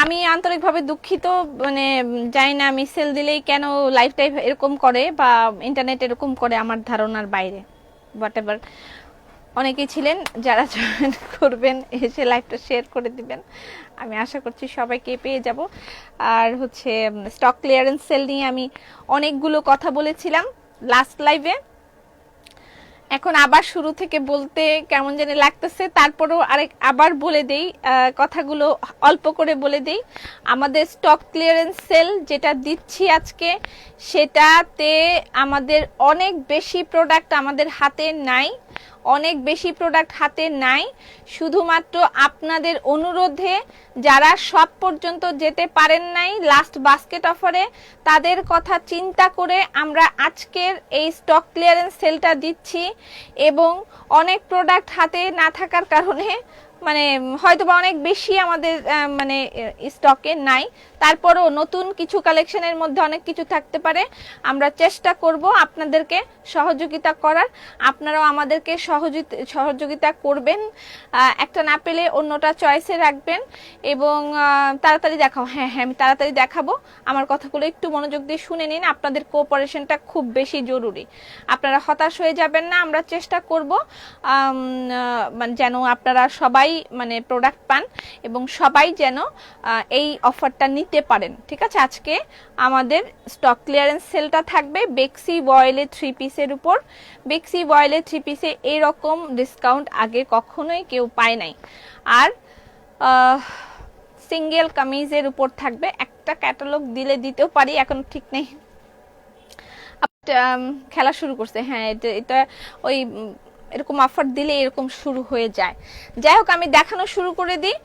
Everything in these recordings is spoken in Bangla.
আমি আন্তরিকভাবে দুঃখিত, মানে জানি না আমি সেল দিলেই কেন লাইফ টাইপ এরকম করে বা ইন্টারনেট এরকম করে, আমার ধারণার বাইরে। হোয়াট এভার, অনেকেই ছিলেন যারা জয়েন করবেন, এসে লাইভটা শেয়ার করে দিবেন। আমি আশা করছি সবাইকে পেয়ে যাব। আর হচ্ছে স্টক ক্লিয়ারেন্স সেল নিয়ে আমি অনেকগুলো কথা বলেছিলাম লাস্ট লাইভে। এখন আবার শুরু থেকে বলতে কেমন জানি লাগতেছে, তারপরেও আবার বলে দেই, কথাগুলো অল্প করে বলে দেই। আমাদের স্টক ক্লিয়ারেন্স সেল যেটা দিচ্ছি আজকে, সেটাতে আমাদের অনেক বেশি প্রোডাক্ট আমাদের হাতে নাই, অনেক বেশি প্রোডাক্ট হাতে নাই। শুধুমাত্র আপনাদের অনুরোধে যারা সব পর্যন্ত যেতে পারেন নাই লাস্ট বাস্কেট অফারে, তাদের কথা চিন্তা করে আমরা আজকের এই স্টক ক্লিয়ারেন্স সেলটা দিচ্ছি। এবং অনেক প্রোডাক্ট হাতে না থাকার কারণে, মানে হয়তোবা অনেক বেশি আমাদের মানে স্টকে নাই, তারপরও নতুন কিছু কালেকশনের মধ্যে অনেক কিছু থাকতে পারে। আমরা চেষ্টা করব আপনাদেরকে সহযোগিতা করার, আপনারাও আমাদেরকে সহযোগিতা করবেন। একটা না পেলে অন্যটা চয়েসে রাখবেন এবং তাড়াতাড়ি দেখাও। হ্যাঁ হ্যাঁ, আমি তাড়াতাড়ি দেখাবো। আমার কথাগুলো একটু মনোযোগ দিয়ে শুনে নিন, আপনাদের কোঅপারেশনটা খুব বেশি জরুরি। আপনারা হতাশ হয়ে যাবেন না, আমরা চেষ্টা করব যেন আপনারা সবাই মানে প্রোডাক্ট পান এবং সবাই যেন এই অফারটা নিতে পারেন। ঠিক আছে, আজকে আমাদের স্টক ক্লিয়ারেন্স সেলটা থাকবে বেক্সি বয়েলে 3 পিসের উপর। বেক্সি বয়েলে 3 পিসে এরকম ডিসকাউন্ট আগে কখনোই কেউ পায় নাই। আর সিঙ্গেল কামিজের উপর থাকবে, একটা ক্যাটালগ দিলে দিতেও পারি, এখন ঠিক নেই, খেলা শুরু করছে। হ্যাঁ, এটা ওই এরকম অফার দিলে এরকম শুরু হয়ে যায়। যাই হোক, আমি দেখানো শুরু করে দিই।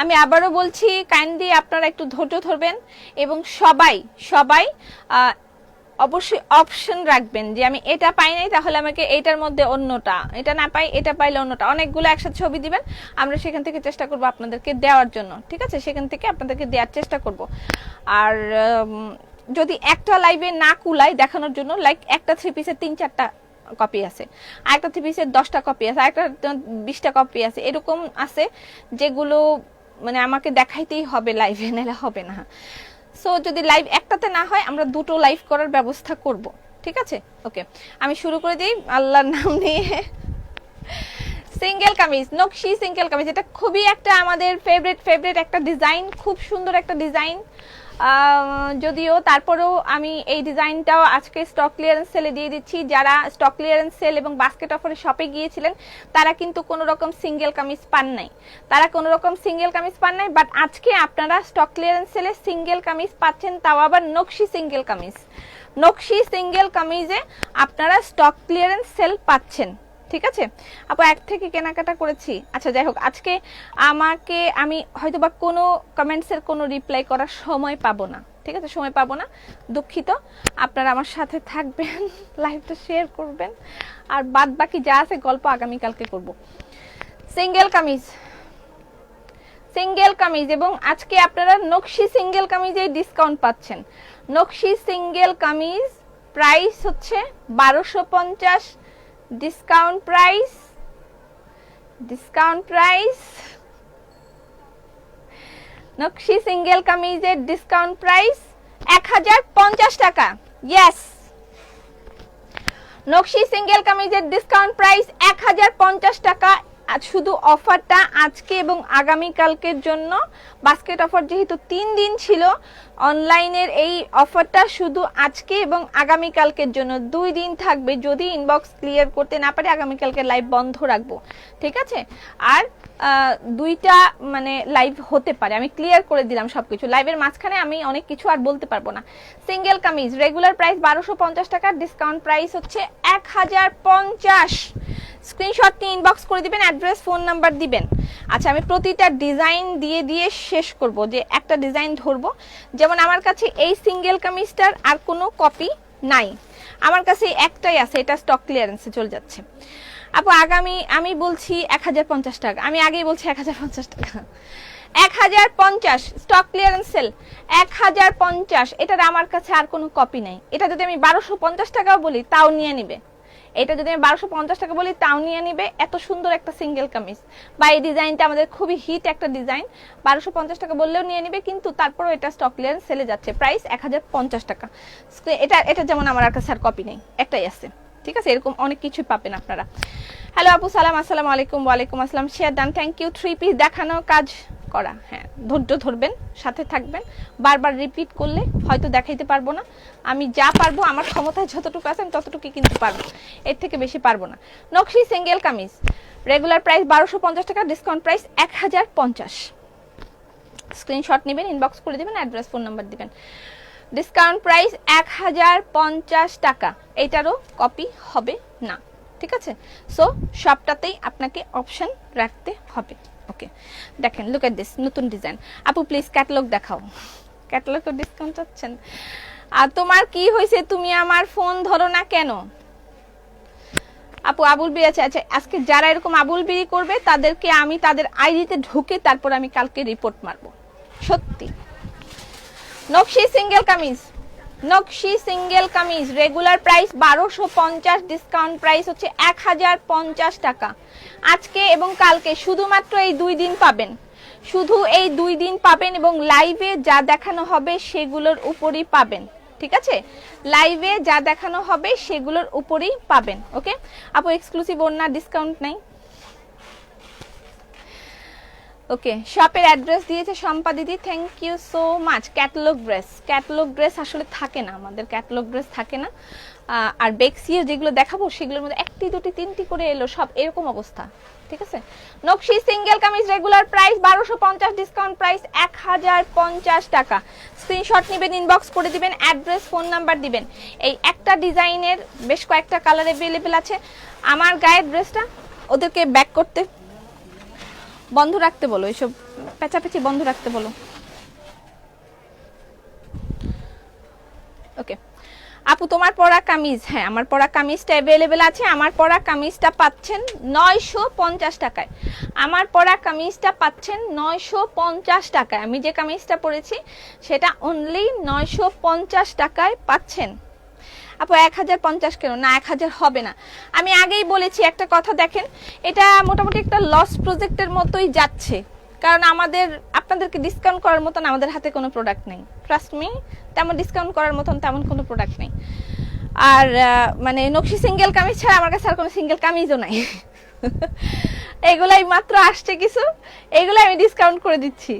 আমি আবারও বলছি, কাইন্ডলি আপনারা একটু ধৈর্য ধরবেন এবং সবাই অবশ্যই অপশন রাখবেন যে আমি এটা পাই নাই, তাহলে আমাকে এটার মধ্যে অন্যটা, এটা না পাই এটা পাইলে অন্যটা, অনেকগুলো একসাথে ছবি দিবেন। আমরা সেখান থেকে চেষ্টা করব আপনাদেরকে দেওয়ার জন্য। ঠিক আছে, সেখান থেকে আপনাদেরকে দেওয়ার চেষ্টা করব। আর যদি একটা লাইভে না কুলাই দেখানোর জন্য, লাইক একটা 3 পিসের 3-4টা কপি আছে, আর একটা 3 পিসের 10টা কপি আছে, আর একটা 20টা কপি আছে, এরকম আছে যেগুলো মানে আমাকে দেখাইতেই হবে লাইভে, নাহলে হবে না। সো যদি লাইভ একটাতে না হয়, আমরা দুটো লাইভ করার ব্যবস্থা করব। ঠিক আছে, ওকে, আমি শুরু করে দিই আল্লাহর নাম নিয়ে। সিঙ্গেল কামিজ, নকশি সিঙ্গেল কামিজ, এটা খুবই একটা আমাদের ফেভারিট একটা ডিজাইন, খুব সুন্দর একটা ডিজাইন। যদিও তারপরেও আমি এই ডিজাইনটাও আজকে স্টক ক্লিয়ারেন্স সেলে দিয়ে দিচ্ছি। যারা স্টক ক্লিয়ারেন্স সেল এবং বাস্কেট অফারে শপে গিয়েছিলেন, তারা কিন্তু কোনো রকম সিঙ্গেল কামিজ পান নাই, বাট আজকে আপনারা স্টক ক্লিয়ারেন্স সেলে সিঙ্গেল কামিজ পাচ্ছেন, তাও আবার নকশি সিঙ্গেল কামিজে আপনারা স্টক ক্লিয়ারেন্স সেল পাচ্ছেন। ঠিক আছে আপু, এক থেকে কেনাকাটা করেছি। আচ্ছা, যাই হোক, আজকে আমি হয়তোবা কোনো কমেন্টসের কোনো রিপ্লাই করার সময় পাবো না। ঠিক আছে, সময় পাবো না, দুঃখিত। আপনারা আমার সাথে থাকবেন, লাইভটা শেয়ার করবেন, আর বাদ বাকি যা আছে গল্প আগামীকালকে করব। সিঙ্গেল কামিজ এবং আজকে আপনারা নকশি সিঙ্গেল কামিজে ডিসকাউন্ট পাচ্ছেন। নকশি সিঙ্গেল কামিজ প্রাইস হচ্ছে 1250, ডিসকাউন্ট প্রাইস নকশি সিঙ্গেল কামিজের ডিসকাউন্ট প্রাইস 1050 টাকা। ইয়েস, নকশি সিঙ্গেল কামিজের ডিসকাউন্ট প্রাইস 1050 টাকা। শুধু অফারটা আজকে এবং আগামী কালকের জন্য, বাস্কেট অফার যেহেতু 3 দিন ছিল, অনলাইনের এই অফারটা শুধু আজকে এবং আগামী কালকের জন্য 2 দিন থাকবে। যদি ইনবক্স ক্লিয়ার করতে না পারি, আগামী কালকে লাইভ বন্ধ রাখবো। ঠিক আছে, আর 2টা মানে লাইভ হতে পারে, আমি ক্লিয়ার করে দিলাম সবকিছু। লাইভের মাঝখানে আমি অনেক কিছু আর বলতে পারবো না। সিঙ্গেল কামিজ রেগুলার প্রাইস 1250 টাকা, ডিসকাউন্ট প্রাইস হচ্ছে 1050। স্ক্রিনশট নিয়ে ইনবক্স করে দিবেন, অ্যাড্রেস ফোন নাম্বার দিবেন। আচ্ছা, আমি প্রতিটা ডিজাইন দিয়ে শেষ করব, যে একটা ডিজাইন ধরবো। যেমন আমার কাছে এই সিঙ্গেল কামিজটার আর কোনো কপি নাই, আমার কাছে একটাই আছে, এটা স্টক ক্লিয়ারেন্সে চলে যাচ্ছে। আপু আমি বলছি 1050 টাকা, আমি আগেই বলছি 1050 টাকা, 1050 স্টক ক্লিয়ারেন্স সেল 1050। এটার আমার কাছে আর কোনো কপি নাই। এটা যদি আমি 1250 টাকাও বলি, তাও নিয়ে নিবে। এটা যদি আমি 1250 টাকা বলি তাও নিয়ে নিবে, এত সুন্দর একটা সিঙ্গেল কামিজ। বা এই ডিজাইনটা আমাদের খুবই হিট একটা ডিজাইন, 1250 টাকা বললেও নিয়ে নিবে, কিন্তু তারপরও এটা স্টক ক্লিয়ারেন্স সেলে যাচ্ছে, প্রাইস 1050 টাকা। এটা যেমন আমার কাছে আর কপি নেই, একটাই আছে, ঠিক আছে? এরকম অনেক কিছুই পাবেন আপনারা। হ্যালো আপু, সালাম, আসসালামু আলাইকুম। ওয়ালাইকুম আসসালাম। Share done, thank you. 3 piece দেখানো, কাজ করা, হ্যাঁ, ধৈর্য ধরবেন, সাথে থাকবেন। বারবার রিপিট করলে হয়তো দেখাইতে পারবো না, আমি যা পারবো আমার ক্ষমতায় যতটুকু আছে আমি ততটুকু কিন্তু পারবো, এর থেকে বেশি পারবো না। নকশি সিঙ্গেল কামিজ, রেগুলার প্রাইস 1250 টাকা, ডিসকাউন্ট প্রাইস 1050। স্ক্রিনশট নেবেন, ইনবক্স করে দিবেন, অ্যাড্রেস ফোন নাম্বার দিবেন। ডিসকাউন্ট প্রাইস 1050 টাকা, এটারও কপি হবে না, ঠিক আছে? সো সবটাতেই আপনাকে অপশন রাখতে হবে। ওকে, দেখেন, লুক এট দিস, নতুন ডিজাইন। আপু প্লিজ ক্যাটালগ দেখাও। ক্যাটালগ তো ডিসকাউন্ট চাচ্ছেন। আর তোমার কি হয়েছে, তুমি আমার ফোন ধরো না কেন? আপু আবুল বিড়ি আছে, আচ্ছা আজকে যারা এরকম আবুল বিড়ি করবে তাদেরকে আমি তাদের আইডিতে ঢুকে তারপর আমি কালকে রিপোর্ট মারবো, সত্যি। নকশি সিঙ্গেল কামিজ, নকশি single kameez, regular price 1250, discount price হচ্ছে 1050 টাকা। আজকে এবং কালকে শুধুমাত্র এই 2 দিন পাবেন, শুধু এই 2 দিন পাবেন, এবং লাইভে যা দেখানো হবে সেগুলোর উপরই পাবেন, ঠিক আছে? লাইভে যা দেখানো হবে সেগুলোর উপরই পাবেন। ওকে আপু, এক্সক্লুসিভ ওন্না ডিসকাউন্ট নাই। ওকে, শপের অ্যাড্রেস দিয়েছে শম্পা দিদি, thank you so much. Catalogue dress, catalogue dress আসলে থাকে না, আমাদের ক্যাটালগ ড্রেস থাকে না। আর বেক্সিও যেগুলো দেখাবো সেগুলোর মধ্যে 1টি 2টি 3টি করে এলো, সব এরকম অবস্থা, ঠিক আছে? নকশি single kameez, regular price 1250, discount price 1050 টাকা। স্ক্রিনশট নেবেন, ইনবক্স করে দিবেন, অ্যাড্রেস ফোন নাম্বার দিবেন। এই একটা ডিজাইনের বেশ কয়েকটা কালার अवेलेबल আছে। আমার গায়ের ড্রেসটা ওদেরকে ব্যাক করতে বন্ধ রাখতে বলো, এইসব পেঁচাপেচি বন্ধ রাখতে বলো। ওকে আপু, তোমার পরা কামিজ, হ্যাঁ আমার পরা কামিজটা অ্যাভেলেবেল আছে। আমার পরা কামিজটা পাচ্ছেন 950 টাকায়, আমার পরা কামিজটা পাচ্ছেন 950 টাকায়। আমি যে কামিজটা পরেছি সেটা অনলি 950 টাকায় পাচ্ছেন। আপু 1050 কেন? না 1000 হবে না, আমি আগেই বলেছি একটা কথা। দেখেন, এটা মোটামুটি একটা লস প্রজেক্টের মতোই যাচ্ছে, কারণ আমাদের আপনাদেরকে ডিসকাউন্ট করার মতন আমাদের হাতে কোনো প্রোডাক্ট নেই, ট্রাস্ট মি, তেমন ডিসকাউন্ট করার মতন তেমন কোনো প্রোডাক্ট নেই। আর মানে নকশি সিঙ্গেল কামিজ ছাড়া আমার কাছে আর কোনো সিঙ্গেল কামিজও নাই। এগুলাই মাত্র আসছে কিছু, এগুলো আমি ডিসকাউন্ট করে দিচ্ছি।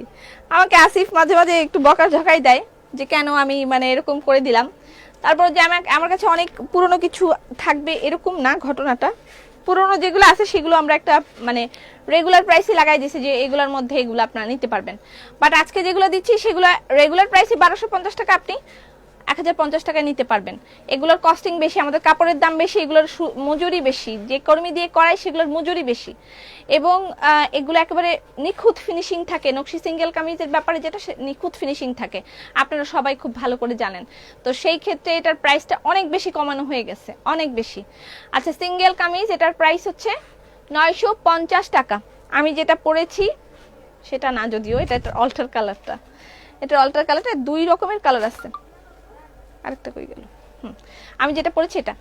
আমাকে আসিফ মাঝে মাঝে একটু বকা ঝকাই দেয় যে কেন আমি মানে এরকম করে দিলাম। তারপর যে আমার কাছে অনেক পুরনো কিছু থাকবে এরকম না ঘটনাটা, পুরনো যেগুলো আছে সেগুলো আমরা একটা মানে রেগুলার প্রাইসে লাগাই দিয়েছি যে এগুলোর মধ্যে এগুলো আপনারা নিতে পারবেন। বাট আজকে যেগুলো দিচ্ছি সেগুলো রেগুলার প্রাইসে 1250 টাকা, আপনি 1050 টাকায় নিতে পারবেন। এগুলোর কস্টিং বেশি, আমাদের কাপড়ের দাম বেশি, এগুলোর মজুরি বেশি, যে কর্মী দিয়ে করায় সেগুলোর মজুরি বেশি, এবং এগুলো একেবারে নিখুঁত ফিনিশিং থাকে। নকশি সিঙ্গেল কামিজের ব্যাপারে যেটা নিখুঁত ফিনিশিং থাকে আপনারা সবাই খুব ভালো করে জানেন, তো সেই ক্ষেত্রে এটার প্রাইসটা অনেক বেশি কমানো হয়ে গেছে, অনেক বেশি। আচ্ছা, সিঙ্গেল কামিজ এটার প্রাইস হচ্ছে 950 টাকা। আমি যেটা পরেছি সেটা না, যদিও এটা অল্টার কালারটা, এটার অল্টার কালারটা 2 রকমের কালার আছে, আরেকটা কই গেল। আমি যেটা পরেছি এটা।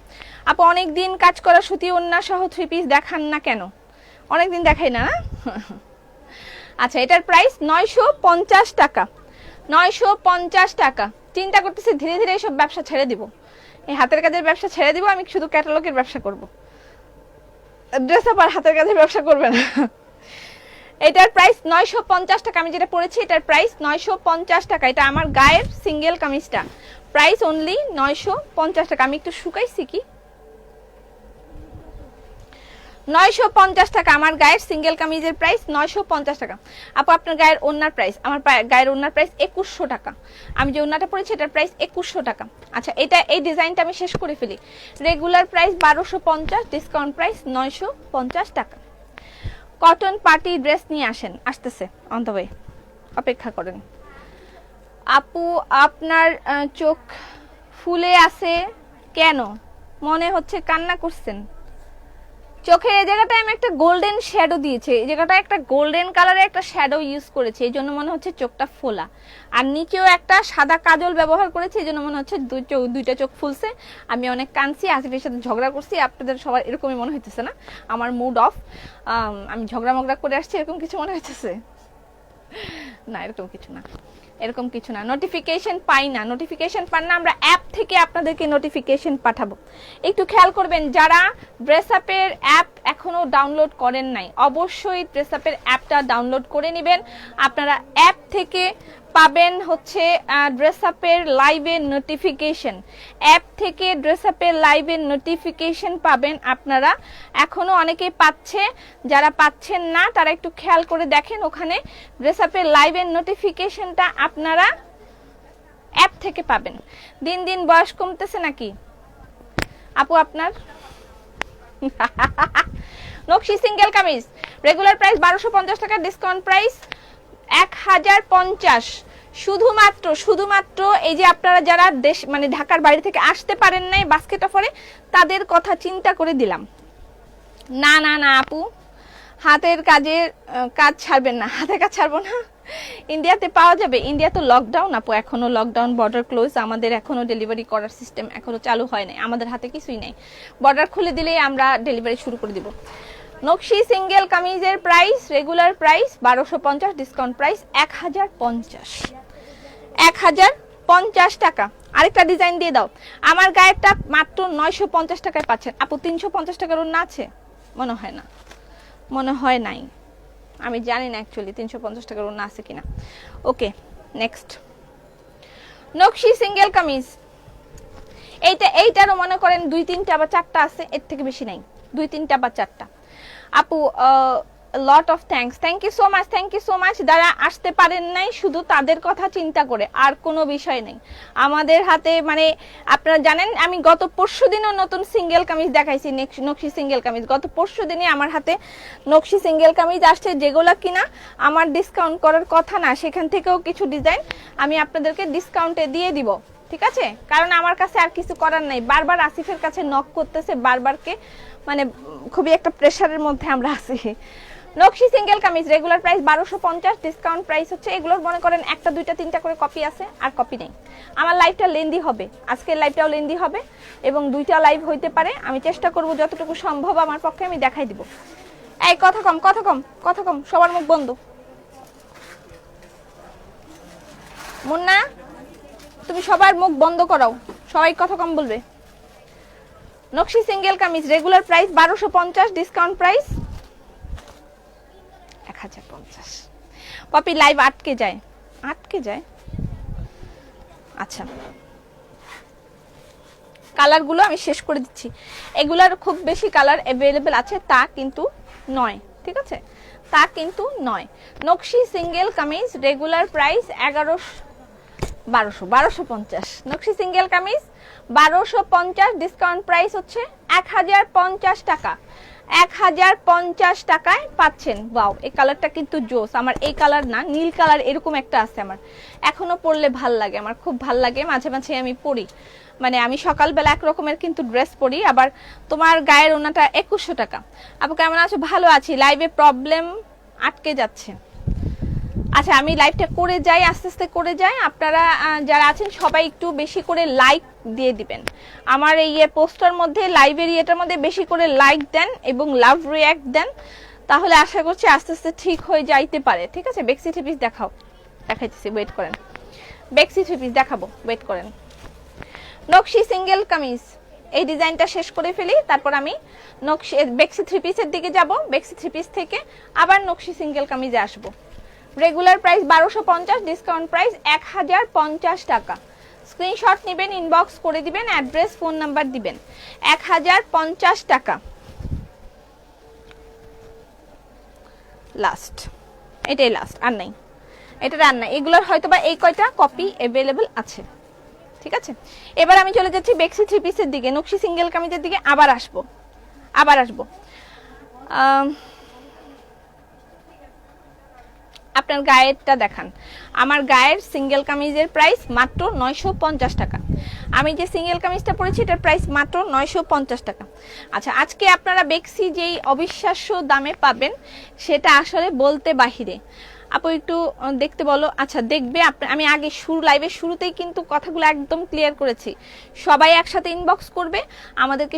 আপু অনেক দিন কাজ করা সুতি ওন্না সহ 3 পিস দেখান না কেন? অনেক দিন দেখাই না। আচ্ছা, এটার প্রাইস 950 টাকা, 950 টাকা। চিন্তা করতেছি ধীরে ধীরে এইসব ব্যবসা ছেড়ে দিব, এই হাতের কাজের ব্যবসা ছেড়ে দিব, আমি শুধু ক্যাটালগের ব্যবসা করব, ড্রেস আপ আর হাতের কাজের ব্যবসা করবে না। এটার প্রাইস 950 টাকা। আমি যেটা পরেছি এটার প্রাইস 950 টাকা। এটা আমার গায়ের সিঙ্গেল কামিজটা, প্রাইস অনলি 950 টাকা। আমি একটু শুকাইছি কি, 950 টাকা আমার গায়ের সিঙ্গেল কামিজের প্রাইস 950 টাকা। আপু আপনার গায়ের ওন্নার প্রাইস? আমার গায়ের ওন্নার প্রাইস 2100 টাকা। আমি যে ওন্নাটা পরেছি এটার প্রাইস 2100 টাকা। আচ্ছা, এটা এই ডিজাইনটা আমি শেষ করে ফেলি। রেগুলার প্রাইস 1250, ডিসকাউন্ট প্রাইস 950 টাকা। কটন পার্টি ড্রেস নিয়ে আসেন, আসতেছে অন দ্য ওয়ে, অপেক্ষা করেন। আপু আপনার চোখ ফুলে আছে কেন? মনে হচ্ছে কান্না করছেন। চোখের এই জায়গাটায় আমি একটা গোল্ডেন শ্যাডো দিয়েছি, এই জায়গাটায় একটা গোল্ডেন কালারের একটা শ্যাডো ইউজ করেছি, এই জন্য মনে হচ্ছে চোখটা ফোলা। আর নিচেও একটা সাদা কাজল ব্যবহার করেছি, এই জন্য মনে হচ্ছে দুইটা চোখ ফুলছে। আমি অনেক কাঁদছি, আসিফের সাথে ঝগড়া করছি, আপনাদের সবার এরকমই মনে হইতেছে না? আমার মুড অফ, আমি ঝগড়া মগড়া করে আসছি, এরকম কিছু মনে হইতেছে না? এরকম কিছু না, এরকম কিছু না। নোটিফিকেশন পাই না, নোটিফিকেশন পান না, আমরা অ্যাপ থেকে আপনাদেরকে নোটিফিকেশন পাঠাবো। একটু খেয়াল করবেন, যারা ড্রেসআপের অ্যাপ এখনো ডাউনলোড করেন নাই, অবশ্যই ড্রেসআপের অ্যাপটা ডাউনলোড করে নেবেন। আপনারা অ্যাপ থেকে পাবেন হচ্ছে ড্রেসআপের লাইভের নোটিফিকেশন, অ্যাপ থেকে ড্রেসআপের লাইভের নোটিফিকেশন পাবেন আপনারা। এখনো অনেকেই পাচ্ছে, যারা পাচ্ছেন না তারা একটু খেয়াল করে দেখেন, ওখানে ড্রেসআপের লাইভের নোটিফিকেশনটা আপনারা অ্যাপ থেকে পাবেন। দিন দিন বয়স কমতেছে নাকি আপু আপনার? নকশি সিঙ্গেল কামিজ রেগুলার প্রাইস 1250 টাকা, ডিসকাউন্ট প্রাইস 1050। শুধুমাত্র এই যে আপনারা যারা দেশ মানে ঢাকার বাইরে থেকে আসতে পারেন নাই বাস্কেট অফারে, তাদের কথা চিন্তা করে দিলাম। না না না আপু, হাতের কাজের কাজ ছাড়বেন না, হাতের কাজ ছাড়বো না। ইন্ডিয়াতে পাওয়া যাবে, ইন্ডিয়া তো লকডাউন আপু, এখনো লকডাউন, বর্ডার ক্লোজ, আমাদের এখনো ডেলিভারি করার সিস্টেম এখনো চালু হয় নাই, আমাদের হাতে কিছুই নেই। বর্ডার খুলে দিলেই আমরা ডেলিভারি শুরু করে দিব। নকশি সিঙ্গেল কামিজের price regular price 1250, discount price 1050 টাকা। আরেকটা ডিজাইন দিয়ে দাও। আমার গায়েরটা মাত্র 950 টাকায় পাচ্ছেন আপু। 350 টাকার ওড়না আছে? মনে হয় না, মনে হয় নাই, আমি জানি না অ্যাকচুয়ালি 350 টাকার ওড়না আছে কিনা। ওকে নেক্সট, নকশি সিঙ্গেল কামিজ। এইটারও মনে করেন 2-3টা বা 4টা আছে, এর থেকে বেশি নাই, 2-3টা বা 4টা। আপু lot of thanks, thank you so much. যারা আসতে পারেন নাই শুধু তাদের কথা চিন্তা করে, আর কোনো বিষয় নেই আমাদের হাতে। মানে আপনারা জানেন আমি গত পরশুদিনও নতুন সিঙ্গেল কামিজ দেখাইছি, নকশি সিঙ্গেল কামিজ। গত পরশুদিনই আমার হাতে নকশি সিঙ্গেল কামিজ আসছে, যেগুলো কিনা আমার ডিসকাউন্ট করার কথা না, সেখান থেকেও কিছু ডিজাইন আমি আপনাদেরকে ডিসকাউন্টে দিয়ে দিব, ঠিক আছে? কারণ আমার কাছে আর কিছু করার নাই। বারবার আসিফের কাছে নক করতেছে, বারবারকে মানে খুবই একটা প্রেসারের মধ্যে আমরা আছি। নকশি single kameez regular price 1250, discount price হচ্ছে, এগুলোর মনে করেন 1টা 2টা 3টা করে কপি আছে, আর কপি নেই। আমার লাইভটা লেন্দি হবে, আজকের লাইভটাও লেন্দি হবে, এবং 2টা লাইভ হইতে পারে। আমি চেষ্টা করব যতটুকু সম্ভব আমার পক্ষে আমি দেখাই দিব। এই কথা কম, সবার মুখ বন্ধ। মুন্না তুমি সবার মুখ বন্ধ করাও, সবাই কথা কম বলবে। নকশি single kameez regular price 1250, discount price 1050। Popy live আটকে যায়। আচ্ছা, কালারগুলো আমি শেষ করে দিচ্ছি। এগুলার খুব বেশি কালার অ্যাভেলেবেল আছে তা কিন্তু নয়, ঠিক আছে? তা কিন্তু নয়। নকশি সিঙ্গেল কামিজ রেগুলার প্রাইস 1250। নকশি সিঙ্গেল কামিজ 1250, ডিসকাউন্ট প্রাইস হচ্ছে 1050 টাকা। 1050 টাকায় পাচ্ছেন। ওয়াও, এই কালারটা কিন্তু জোস। আমার এই কালার না, নীল কালার এরকম একটা আছে, আমার এখনো পরলে ভাল লাগে, আমার খুব ভাল লাগে। মাঝে মাঝে আমি পরি, মানে আমি সকালবেলা এক রকমের কিন্তু ড্রেস পরি। আবার তোমার গায়ের ওনাটা 2100 টাকা। আপু কেমন আছো? ভালো আছি। লাইভে প্রবলেম আটকে যাচ্ছে। আচ্ছা, আমি লাইভটা করে যাই, আস্তে আস্তে করে যাই। আপনারা যারা আছেন সবাই একটু বেশি করে লাইক দিয়ে দিবেন আমার এই পোস্টার মধ্যে, লাইভের ইয়েটার মধ্যে বেশি করে লাইক দেন এবং লাভ রিয়াক্ট দেন, তাহলে আশা করছি আস্তে আস্তে ঠিক হয়ে যাইতে পারে, ঠিক আছে? বেক্সি থ্রি পিস দেখাইতেছি, ওয়েট করেন। বেক্সি থ্রি পিস দেখাবো, ওয়েট করেন। নকশি সিঙ্গেল কামিজ, এই ডিজাইনটা শেষ করে ফেলি, তারপর আমি নকশি বেক্সি থ্রি পিসের দিকে যাব। বেক্সি থ্রি পিস থেকে আবার নকশি সিঙ্গেল কামিজে আসবো। রেগুলার প্রাইস 1250, ডিসকাউন্ট প্রাইস 1050 টাকা। স্ক্রিনশট নেবেন, ইনবক্স করে দিবেন, অ্যাড্রেস ফোন নাম্বার দিবেন। 1050 টাকা লাস্ট, এটাই লাস্ট, আর নাই, এটা আর নাই। এগুলোর হয়তোবা এই কয়টা কপি অ্যাভেলেবল আছে, ঠিক আছে? এবার আমি চলে যাচ্ছি বেক্সি থ্রি পিসের দিকে, নকশি সিঙ্গেল কামিজের দিকে আবার আসবো। আপনার গায়েরটা দেখান। আমার গায়ের সিঙ্গেল কামিজের প্রাইস মাত্র 950 টাকা। আমি যে সিঙ্গেল কামিজটা পরেছি এটার প্রাইস মাত্র 950 টাকা। আচ্ছা, আজকে আপনারা বেক্সি যেই অবিশ্বাস্য দামে পাবেন সেটা আসলে বলতে বাহিরে। আপু একটু দেখতে বলো। আচ্ছা দেখবে, আমি আগে লাইভের শুরুতেই কিন্তু কথাগুলো একদম ক্লিয়ার করেছি। সবাই একসাথে ইনবক্স করবে, আমাদেরকে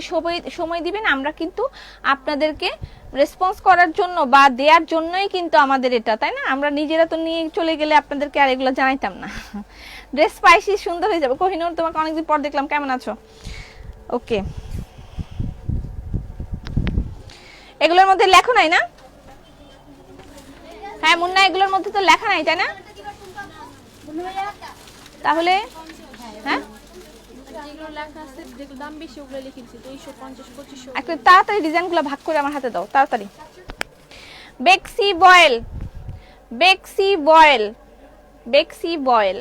সময় দিবেন। আমরা কিন্তু আপনাদেরকে রেসপন্স করার জন্য বা দেওয়ার জন্যই কিন্তু আমাদের এটা, তাই না? আমরা নিজেরা তো নিয়ে চলে গেলে আপনাদেরকে আর এগুলো জানাইতাম না। ড্রেস স্পাইসি সুন্দর হয়ে যাবে। কোহিনুর, তোমাকে অনেকদিন পর দেখলাম, কেমন আছো? ওকে, এগুলোর মধ্যে লেখো নাই না? হ্যাঁ মুন্না, এগুলোর মধ্যে তো লেখা নাই, তাই না? তাহলে হ্যাঁ একটু তাড়াতাড়ি ডিজাইনগুলো ভাগ করে আমার হাতে দাও, তাড়াতাড়ি। বেক্সি বয়েল, বেক্সি বয়েল, বেক্সি বয়েল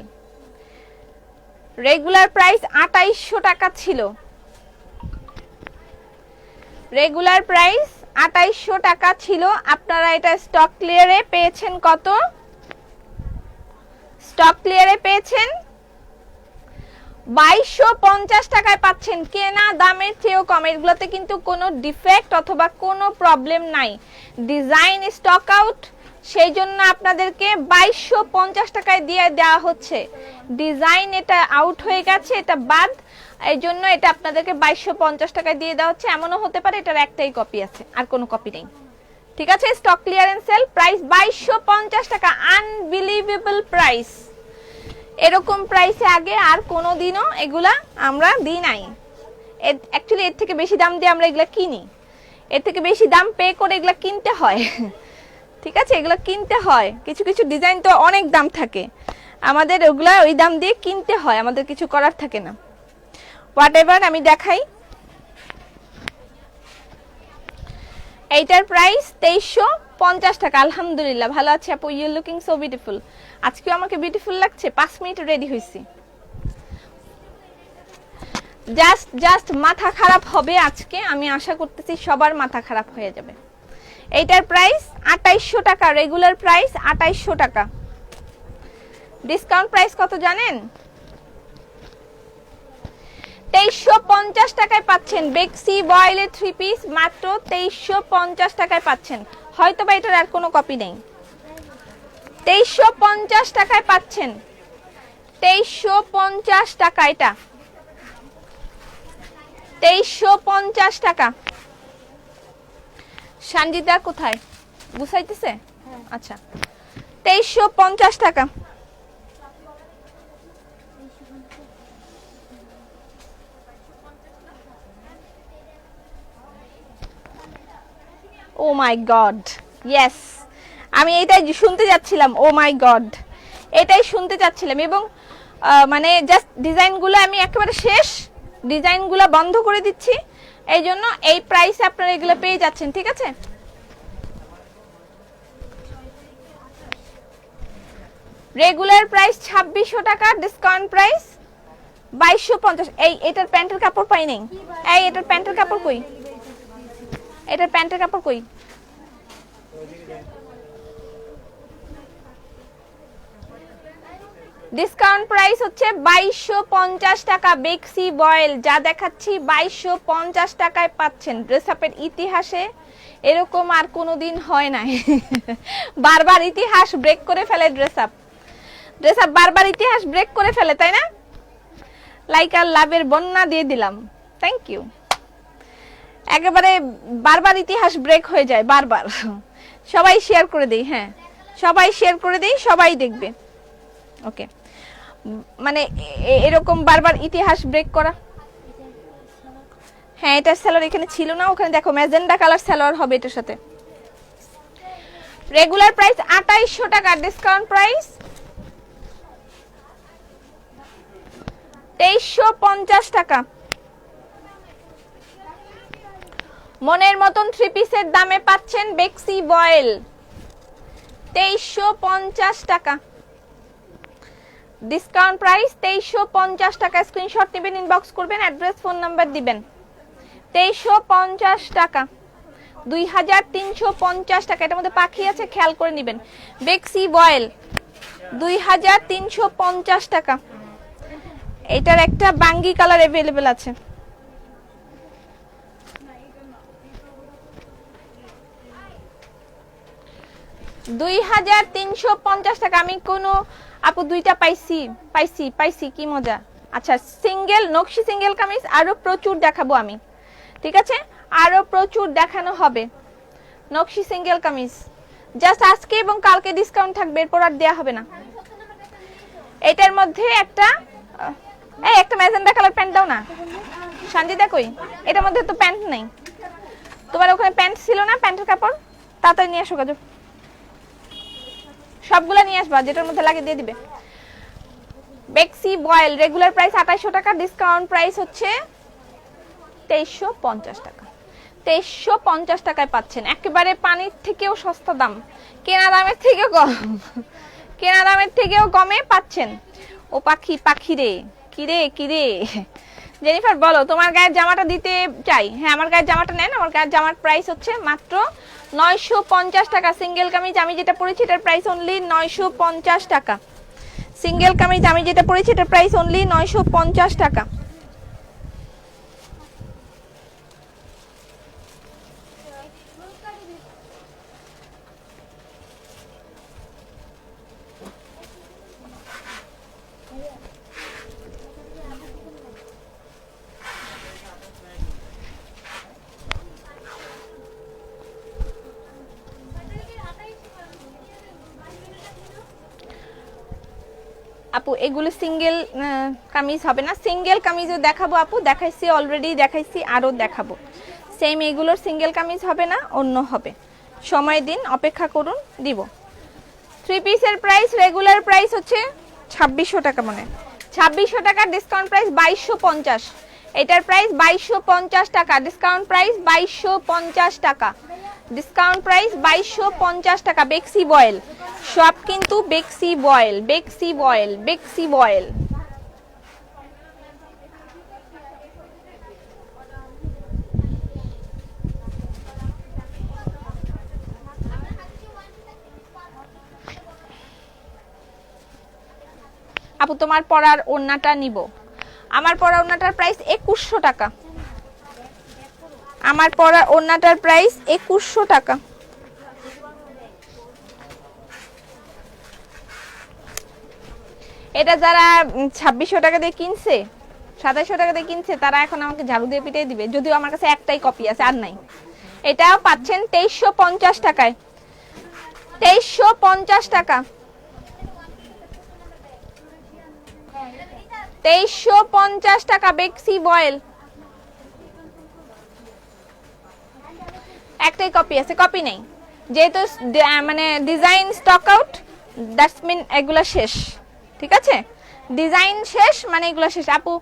রেগুলার প্রাইস 2800 টাকা ছিল। রেগুলার প্রাইস 2800 টাকা ছিল। আপনারা এটা স্টক ক্লিয়ারে পেয়েছেন কত? স্টক ক্লিয়ারে পেয়েছেন 2250 টাকায় পাচ্ছেন। কেনা দামের চেয়েও কম। এগুলোতে কিন্তু কোনো ডিফেক্ট অথবা কোনো প্রবলেম নাই। ডিজাইন স্টক আউট, সেই জন্য আপনাদেরকে 2250 টাকায় দিয়ে দেওয়া হচ্ছে। ডিজাইন এটা আউট হয়ে গেছে, এটা বাদ, এই জন্য এটা আপনাদেরকে 2250 টাকায় দিয়ে দেওয়া হচ্ছে। এমনও হতে পারে এটার একটাই কপি আছে, আর কোনো কপি নেই। ঠিক আছে, স্টক ক্লিয়ারেন্স সেল, প্রাইস 2250 টাকা। Unbelievable price. এরকম প্রাইসে আগে আর কোনোদিনও এগুলা আমরা দিই নাই। অ্যাকচুয়ালি এর থেকে বেশি দাম দিয়ে আমরা এগুলা কিনি, এর থেকে বেশি দাম পে করে এগুলা কিনতে হয়। ঠিক আছে, এগুলো কিনতে হয়। কিছু কিছু ডিজাইন তো অনেক দাম থাকে, আমাদের ওগুলা ওই দাম দিয়ে কিনতে হয়, আমাদের কিছু করার থাকে না। হোয়াট এভার, আমি দেখাই। এইটার প্রাইস 2350 টাকা। আলহামদুলিল্লাহ, ভালো আছি আপু। You looking so beautiful. আজকেও আমাকে বিউটিফুল লাগছে। 5 মিনিট রেডি হয়েছি। জাস্ট মাথা খারাপ হবে আজকে। আমি আশা করতেছি সবার মাথা খারাপ হয়ে যাবে। এইটার প্রাইস 2800 টাকা। রেগুলার প্রাইস 2800 টাকা। ডিসকাউন্ট প্রাইস কত জানেন? 2350 টাকায় পাচ্ছেন। বেক্সি বয়েলের 3 পিস মাত্র 2350 টাকায় পাচ্ছেন। হয়তো বা এটার আর কোনো কপি নেই। 2350 টাকায় পাচ্ছেন। 2350 টাকা। এটা 2350 টাকা। সঞ্জিতা কোথায়? বুঝাইতেছে? আচ্ছা, 2350 টাকা। ও মাই গড, ইয়েস, আমি এটাই শুনতে যাচ্ছিলাম। ও মাই গড, এটাই শুনতে যাচ্ছিলাম। এবং মানে জাস্ট ডিজাইনগুলো আমি একেবারে শেষ, ডিজাইনগুলো বন্ধ করে দিচ্ছি। এই জন্য এই প্রাইসে আপনারা এগুলো পেয়ে যাচ্ছেন। ঠিক আছে, রেগুলার প্রাইস 2600 টাকা, ডিসকাউন্ট প্রাইস 2250। এটার প্যান্টের কাপড় পাই নাই। এটার প্যান্টের কাপড় কই? এটার প্যান্টের কাপড় কই? ডিসকাউন্ট প্রাইস হচ্ছে 2250 টাকা। বেক্সি বয়েল যা দেখাচ্ছি 2250 টাকায় পাচ্ছেন। ড্রেস আপের ইতিহাসে এরকম আর কোনোদিন হয় নাই। বারবার ইতিহাস ব্রেক করে ফেলে ড্রেস আপ বারবার ইতিহাস ব্রেক করে ফেলে, তাই না? লাইক আর লাভের বন্যা দিয়ে দিলাম। Thank you. একেবারে বারবার ইতিহাস ব্রেক হয়ে যায়, বারবার। সবাই শেয়ার করে দেই। হ্যাঁ, সবাই শেয়ার করে দেই, সবাই দেখবে। ওকে, মানে এরকম বারবার ইতিহাস ব্রেক করা। হ্যাঁ, এটার সেলর এখানে ছিল না, ওখানে দেখো ম্যাজেন্ডা কালার সেলর হবে এটার সাথে। রেগুলার প্রাইস 2800 টাকা, ডিসকাউন্ট প্রাইস 2350 টাকা। মনের মতন 3 পিসের দামে পাচ্ছেন বেক্সি বয়েল 2350 টাকা। ডিসকাউন্ট প্রাইস 2350 টাকা। স্ক্রিনশট নেবেন, ইনবক্স করবেন, অ্যাড্রেস ফোন নাম্বার দিবেন। 2350 টাকা। 2350 টাকা। এটার মধ্যে পাখি আছে, খেয়াল করে নেবেন। বেক্সি বয়েল 2350 টাকা। এটার একটা বাঙ্গি কালার अवेलेबल আছে। 2350 টাকা। আমি কোন আপু দুইটা পাইছি কি মজা। আচ্ছা, সিঙ্গেল নকশি সিঙ্গেল কামিজ আরো প্রচুর দেখাবো আমি, ঠিক আছে, আরো প্রচুর দেখানো হবে। নকশি সিঙ্গেল কামিজ জাস্ট আজকে এবং কালকে ডিসকাউন্ট থাকবে, এরপর আর দেয়া হবে না। এটার মধ্যে একটা একটা ম্যাজেন্ডা কালার প্যান্ট দাও না সঞ্জিতা, কই? এটার মধ্যে তো প্যান্ট নেই। তোমার ওখানে প্যান্ট ছিল না? প্যান্টের কাপড় তাড়াতাড়ি নিয়ে আসো, কাজু সবগুলা নিয়ে আসবা, যেটার মধ্যে লাগে দিয়ে দিবে। বেক্সি বয়েল রেগুলার প্রাইস 2800 টাকা, ডিসকাউন্ট প্রাইস হচ্ছে 2350 টাকা। 2350 টাকায় পাচ্ছেন, একেবারে পানির থেকেও সস্তা দাম, কেনা দামের থেকেও কম, কেনা দামের থেকেও কমে পাচ্ছেন। ও পাখি রে, কিরে জেনিফার বলো তোমার গায়ের জামাটা দিতে চাই। হ্যাঁ, আমার গায়ের জামাটা নেন। আমার গায়ের জামার প্রাইস হচ্ছে মাত্র 950 টাকা। সিঙ্গেল কামিজ আমি যেটা পরেছি এটার প্রাইস অনলি 950 টাকা। সিঙ্গেল কামিজ আমি যেটা পরেছি এটার প্রাইস অনলি 950 টাকা। আপু এগুলো সিঙ্গেল কামিজ হবে না, সিঙ্গেল কামিজও দেখাবো আপু, দেখাইছি অলরেডি, দেখাইছি আরো দেখাবো। সেম এগুলোর সিঙ্গেল কামিজ হবে না, অন্য হবে। সময় দিন, অপেক্ষা করুন, দিব। থ্রি পিসের প্রাইস রেগুলার প্রাইস হচ্ছে 2600 টাকা, মানে 2600 টাকা, ডিসকাউন্ট প্রাইস 2250। এটার প্রাইস 2250 টাকা, ডিসকাউন্ট প্রাইস 2250 টাকা, ডিসকাউন্ট প্রাইস 2250 টাকা। বেক্সি বয়েল সব কিন্তু বেক্সি বয়েল। আপু তোমার পরার ওড়নাটা নিব। আমার পরা ওড়নাটার প্রাইস 2100 টাকা। আমার পরা ওড়নাটার প্রাইস 2100 টাকা। এটা যারা 2600 টাকা দিয়ে কিনছে, 2700 টাকা দিয়ে কিনছে, তারা এখন আমাকে ঝাড়ু দিয়ে পিটিয়ে দিবে, যদিও আমার কাছে একটাই কপি আছে, আর নাই। এটাও পাচ্ছেন 2350 টাকায়। 2350 টাকা, 2350 টাকা বেক্সি বয়েল। একটাই কপি আছে, কপি নেই, যেহেতু মানে design stock out, that's mean এগুলা শেষ, ঠিক আছে, ডিজাইন শেষ মানে এগুলা শেষ। আপু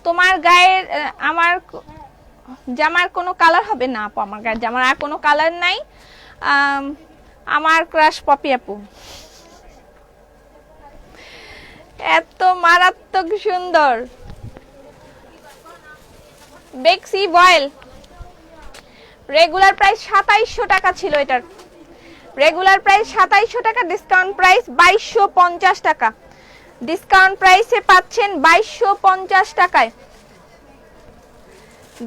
তোমার গায়ের আমার জামার কোনো কালার হবে না? আপু আমার গায়ের জামার আর কোনো কালার নাই। আমার ক্রাশ পপি আপু, এত মারাত্মক সুন্দর। বেক্সি বয়েল রেগুলার প্রাইস 2700 টাকা ছিল, এটার রেগুলার প্রাইস 2700 টাকা, ডিসকাউন্ট প্রাইস 2250 টাকা। ডিসকাউন্ট প্রাইসে পাচ্ছেন 2250 টাকায়।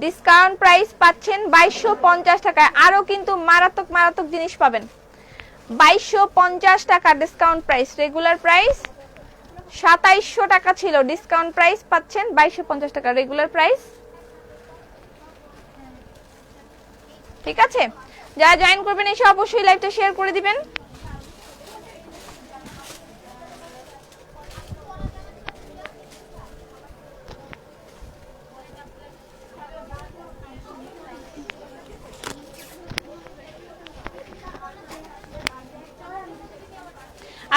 ডিসকাউন্ট প্রাইস পাচ্ছেন 2250 টাকায়। আরো কিন্তু মারাত্মক জিনিস পাবেন। 2250 টাকা ডিসকাউন্ট প্রাইস। রেগুলার প্রাইস 2700 টাকা ছিল, ডিসকাউন্ট প্রাইস পাচ্ছেন 2250 টাকা, রেগুলার প্রাইস। ঠিক আছে, যারা জয়েন করবেন এসে অবশ্যই লাইভটা শেয়ার করে দিবেন।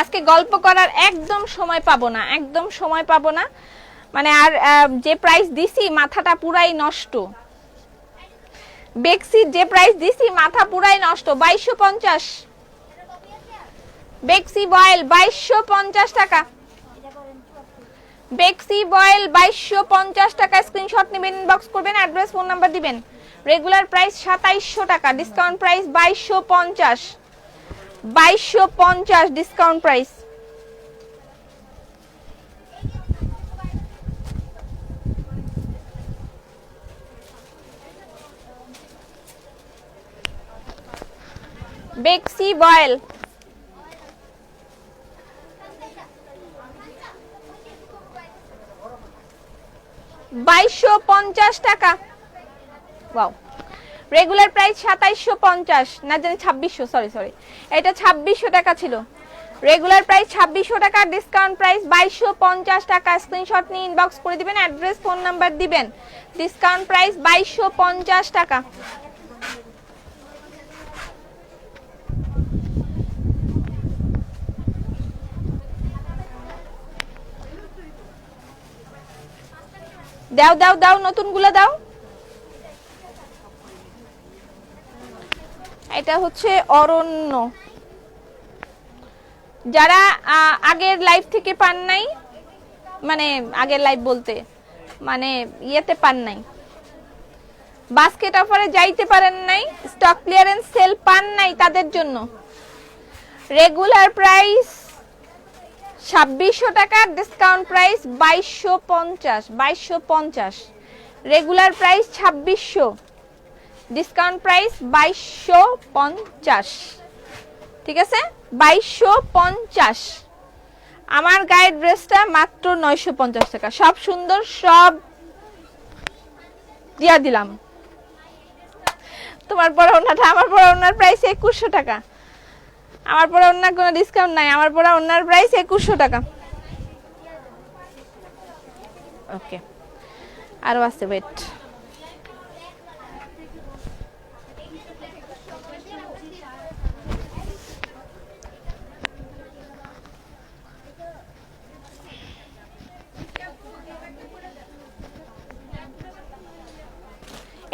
আজকে গল্প করার একদম সময় পাবো না, একদম সময় পাবো না, মানে আর যে প্রাইস দিছি মাথাটা পুরাই নষ্ট। বেক্সির যে প্রাইস দিছি মাথা পুরাই নষ্ট। 2250 বেক্সি বয়েল, 2250 টাকা। বেক্সি বয়েল 2250 টাকা। স্ক্রিনশট নেবেন, ইনবক্স করবেন, অ্যাড্রেস ফোন নাম্বার দিবেন। রেগুলার প্রাইস 2700 টাকা, ডিসকাউন্ট প্রাইস 2250, 2250 ডিসকাউন্ট প্রাইস। বেক্সি বয়েল 2250 টাকা। ওয়াও, রেগুলার প্রাইস 2750, না জানি 2600, সরি এটা 2600 টাকা ছিল। রেগুলার প্রাইস 2600 টাকা, ডিসকাউন্ট প্রাইস 2250 টাকা। স্ক্রিনশট নিয়ে ইনবক্স করে দিবেন, অ্যাড্রেস ফোন নাম্বার দিবেন। ডিসকাউন্ট প্রাইস 2250 টাকা। দাও দাও দাও, নতুনগুলো দাও। এটা হচ্ছে অরণ্য, যারা আগের লাইভ থেকে পান নাই, মানে আগের লাইভ বলতে মানে ইয়েতে পান নাই, বাস্কেট অফারে যাইতে পারেন নাই, স্টক ক্লিয়ারেন্স সেল পান নাই, তাদের জন্য রেগুলার প্রাইস 2600 টাকা, discount price 2250, 2250। Regular price 2600, discount price 2250, ঠিক আছে 2250। আমার গায়ের ড্রেসটা মাত্র 950 টাকা, সব সুন্দর, সব দিয়া দিলাম। তোমার পরে ওনাটা, আমার পরে ওনার প্রাইস 2100 টাকা, আমার পরে ওনার কোনো ডিসকাউন্ট নাই, আমার পরে ওনার প্রাইস 2100 টাকা। ওকে, আরো আছে, ওয়েট।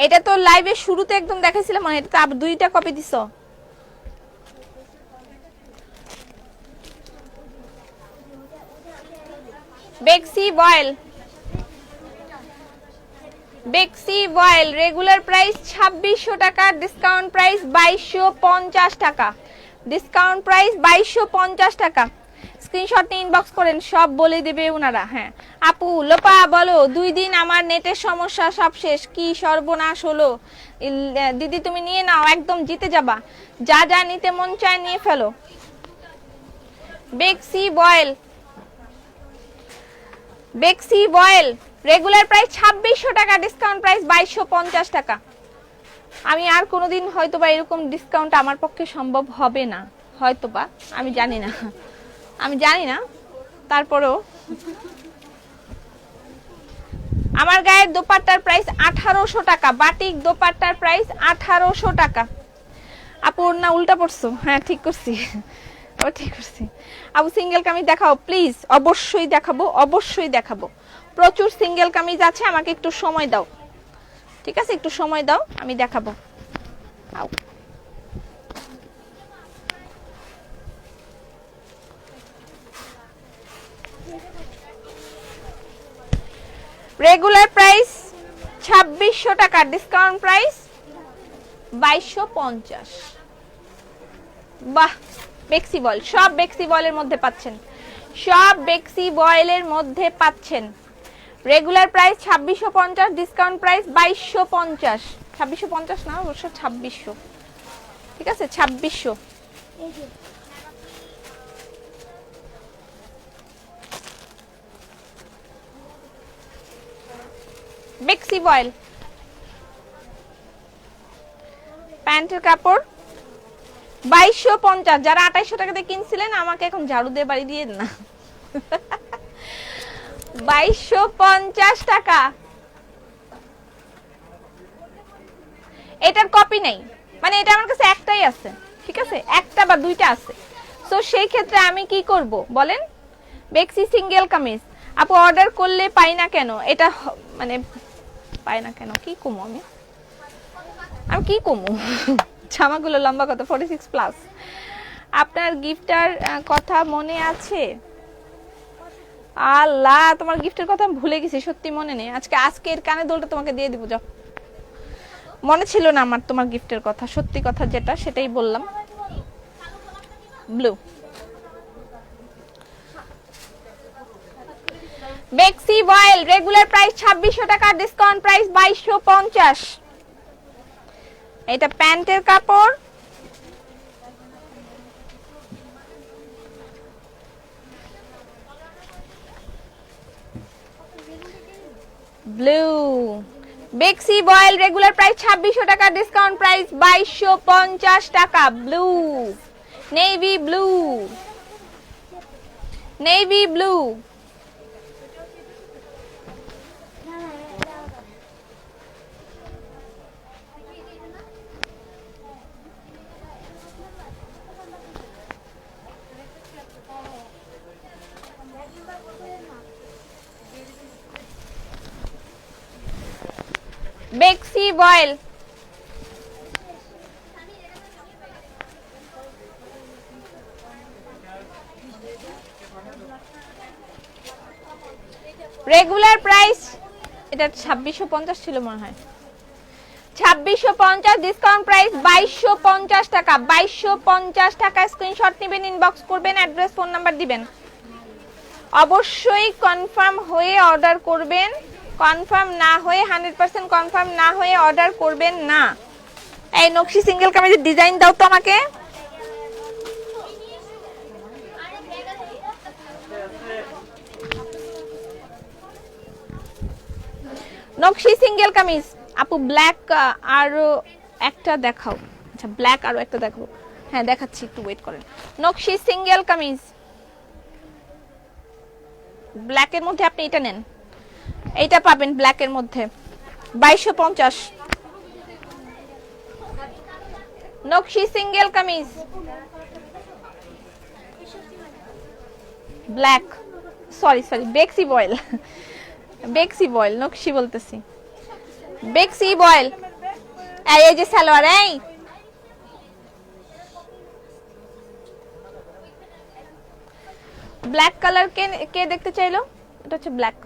এটা তো লাইভের শুরুতে একদম দেখাইছিলাম, মানে এটা তো আবার দুইটা কপি দিছো। বেক্সি বয়েল, বেক্সি বয়েল রেগুলার প্রাইস 2600 টাকা, ডিসকাউন্ট প্রাইস 2250 টাকা, ডিসকাউন্ট প্রাইস 2250 টাকা। স্ক্রিনশট নিয়ে ইনবক্স করেন, সব বলে দেবে ওনারা। হ্যাঁ আপু, লোপা বলো, 2 দিন আমার নেটের সমস্যা, সব শেষ, কি সর্বনাশ হলো। দিদি তুমি নিয়ে নাও, একদম জিতে যাবা, যা যা নিতে মন চায় নিয়ে ফেলো। বেক্সি বয়েল, বেক্সি বয়েল রেগুলার প্রাইস 2600 টাকা, ডিসকাউন্ট প্রাইস 2250 টাকা। আমি আর কোনোদিন হয়তোবা এরকম ডিসকাউন্ট আমার পক্ষে সম্ভব হবে না, হয়তোবা, আমি জানি না, আমি জানি না, তারপরেও আমার গায়ের দোপাট্টার প্রাইস 1800 টাকা, বাটিক দোপাট্টার প্রাইস 1800 টাকা। আপু না উল্টা পড়ছো, হ্যাঁ ঠিক করছি, ও ঠিক করছি। আপু সিঙ্গেল কামিজ দেখাও প্লিজ, অবশ্যই দেখাবো, অবশ্যই দেখাবো, প্রচুর সিঙ্গেল কামিজ আছে, আমাকে একটু সময় দাও, ঠিক আছে, একটু সময় দাও, আমি দেখাবো। আও রেগুলার প্রাইস 2600 টাকা, ডিসকাউন্ট প্রাইস 2250। বাহ, বেক্সি বয়েল, সব বেক্সি বয়েলের মধ্যে পাচ্ছেন, সব বেক্সি বয়েলের মধ্যে পাচ্ছেন। রেগুলার প্রাইস 2650, ডিসকাউন্ট প্রাইস 2250, 2650 না অবশ্য 2600, ঠিক আছে 2600। বেক্সি বয়েল প্যান্টের কাপড় 2250, যারা 2800 টাকাতে কিনছিলেন আমাকে এখন ঝাড়ু দিয়ে বাড়ি দিয়ে না। 2250 টাকা, এটার কপি নেই, মানে এটা আমার কাছে একটাই আছে, ঠিক আছে, একটা বা দুইটা আছে, সো সেই ক্ষেত্রে আমি কি করব বলেন। বেক্সি সিঙ্গেল কামিজ আপু অর্ডার করলে পাই না কেন, এটা মানে পাই না কেন, কি কমু আমি কি কমু, জামাগুলো লম্বা কত, 46 প্লাস। আপনার গিফটার কথা মনে আছে? আল্লাহ, তোমার গিফটের কথা আমি ভুলে গেছি, সত্যি মনে নেই। আজকের কানে দোলটা তোমাকে দিয়ে দিব, যাও মনে ছিল না আমার তোমার গিফটের কথা, সত্যি কথা যেটা সেটাই বললাম। ব্লু বেক্সি বয়েল রেগুলার প্রাইস 2600 টাকা, ডিসকাউন্ট প্রাইস 2250। এটা প্যান্টের কাপড়, ব্লু বেক্সি বয়েল রেগুলার প্রাইস 2600 টাকা, ডিসকাউন্ট প্রাইস 2250 টাকা। Blue navy blue, navy blue বেক্সি বয়েল রেগুলার প্রাইস, এটা 2650 ছিল মনে হয়, 2650, ডিসকাউন্ট প্রাইস 2250 টাকা। 2250 টাকা। স্ক্রিনশট নেবেন, ইনবক্স করবেন, অ্যাড্রেস ফোন নাম্বার দিবেন। অবশ্যই কনফার্ম হয়ে অর্ডার করবেন, কনফার্ম না হয়ে 100% কনফার্ম না হয়ে অর্ডার করবেন না। এই নকশি সিঙ্গেল কামিজের ডিজাইন দাও তো আমাকে। নকশি সিঙ্গেল কামিজ আপু, ব্ল্যাক আরো একটা দেখাও। আচ্ছা ব্ল্যাক আরো একটা দেখাবো, হ্যাঁ দেখাচ্ছি, একটু ওয়েট করেন। নকশি সিঙ্গেল কামিজ ব্ল্যাকের মধ্যে আপনি এটা নেন, এইটা পাবেন ব্ল্যাকের মধ্যে 2250। নকশি সিঙ্গেল কামিজ ব্ল্যাক, সরি বেক্সি বয়েল, বেক্সি বয়েল নকশি বলতেছি, বেক্সি বয়েল। এই যে সালোয়ার, এই ব্ল্যাক কালার কে দেখতে চাইলো? এটা হচ্ছে ব্ল্যাক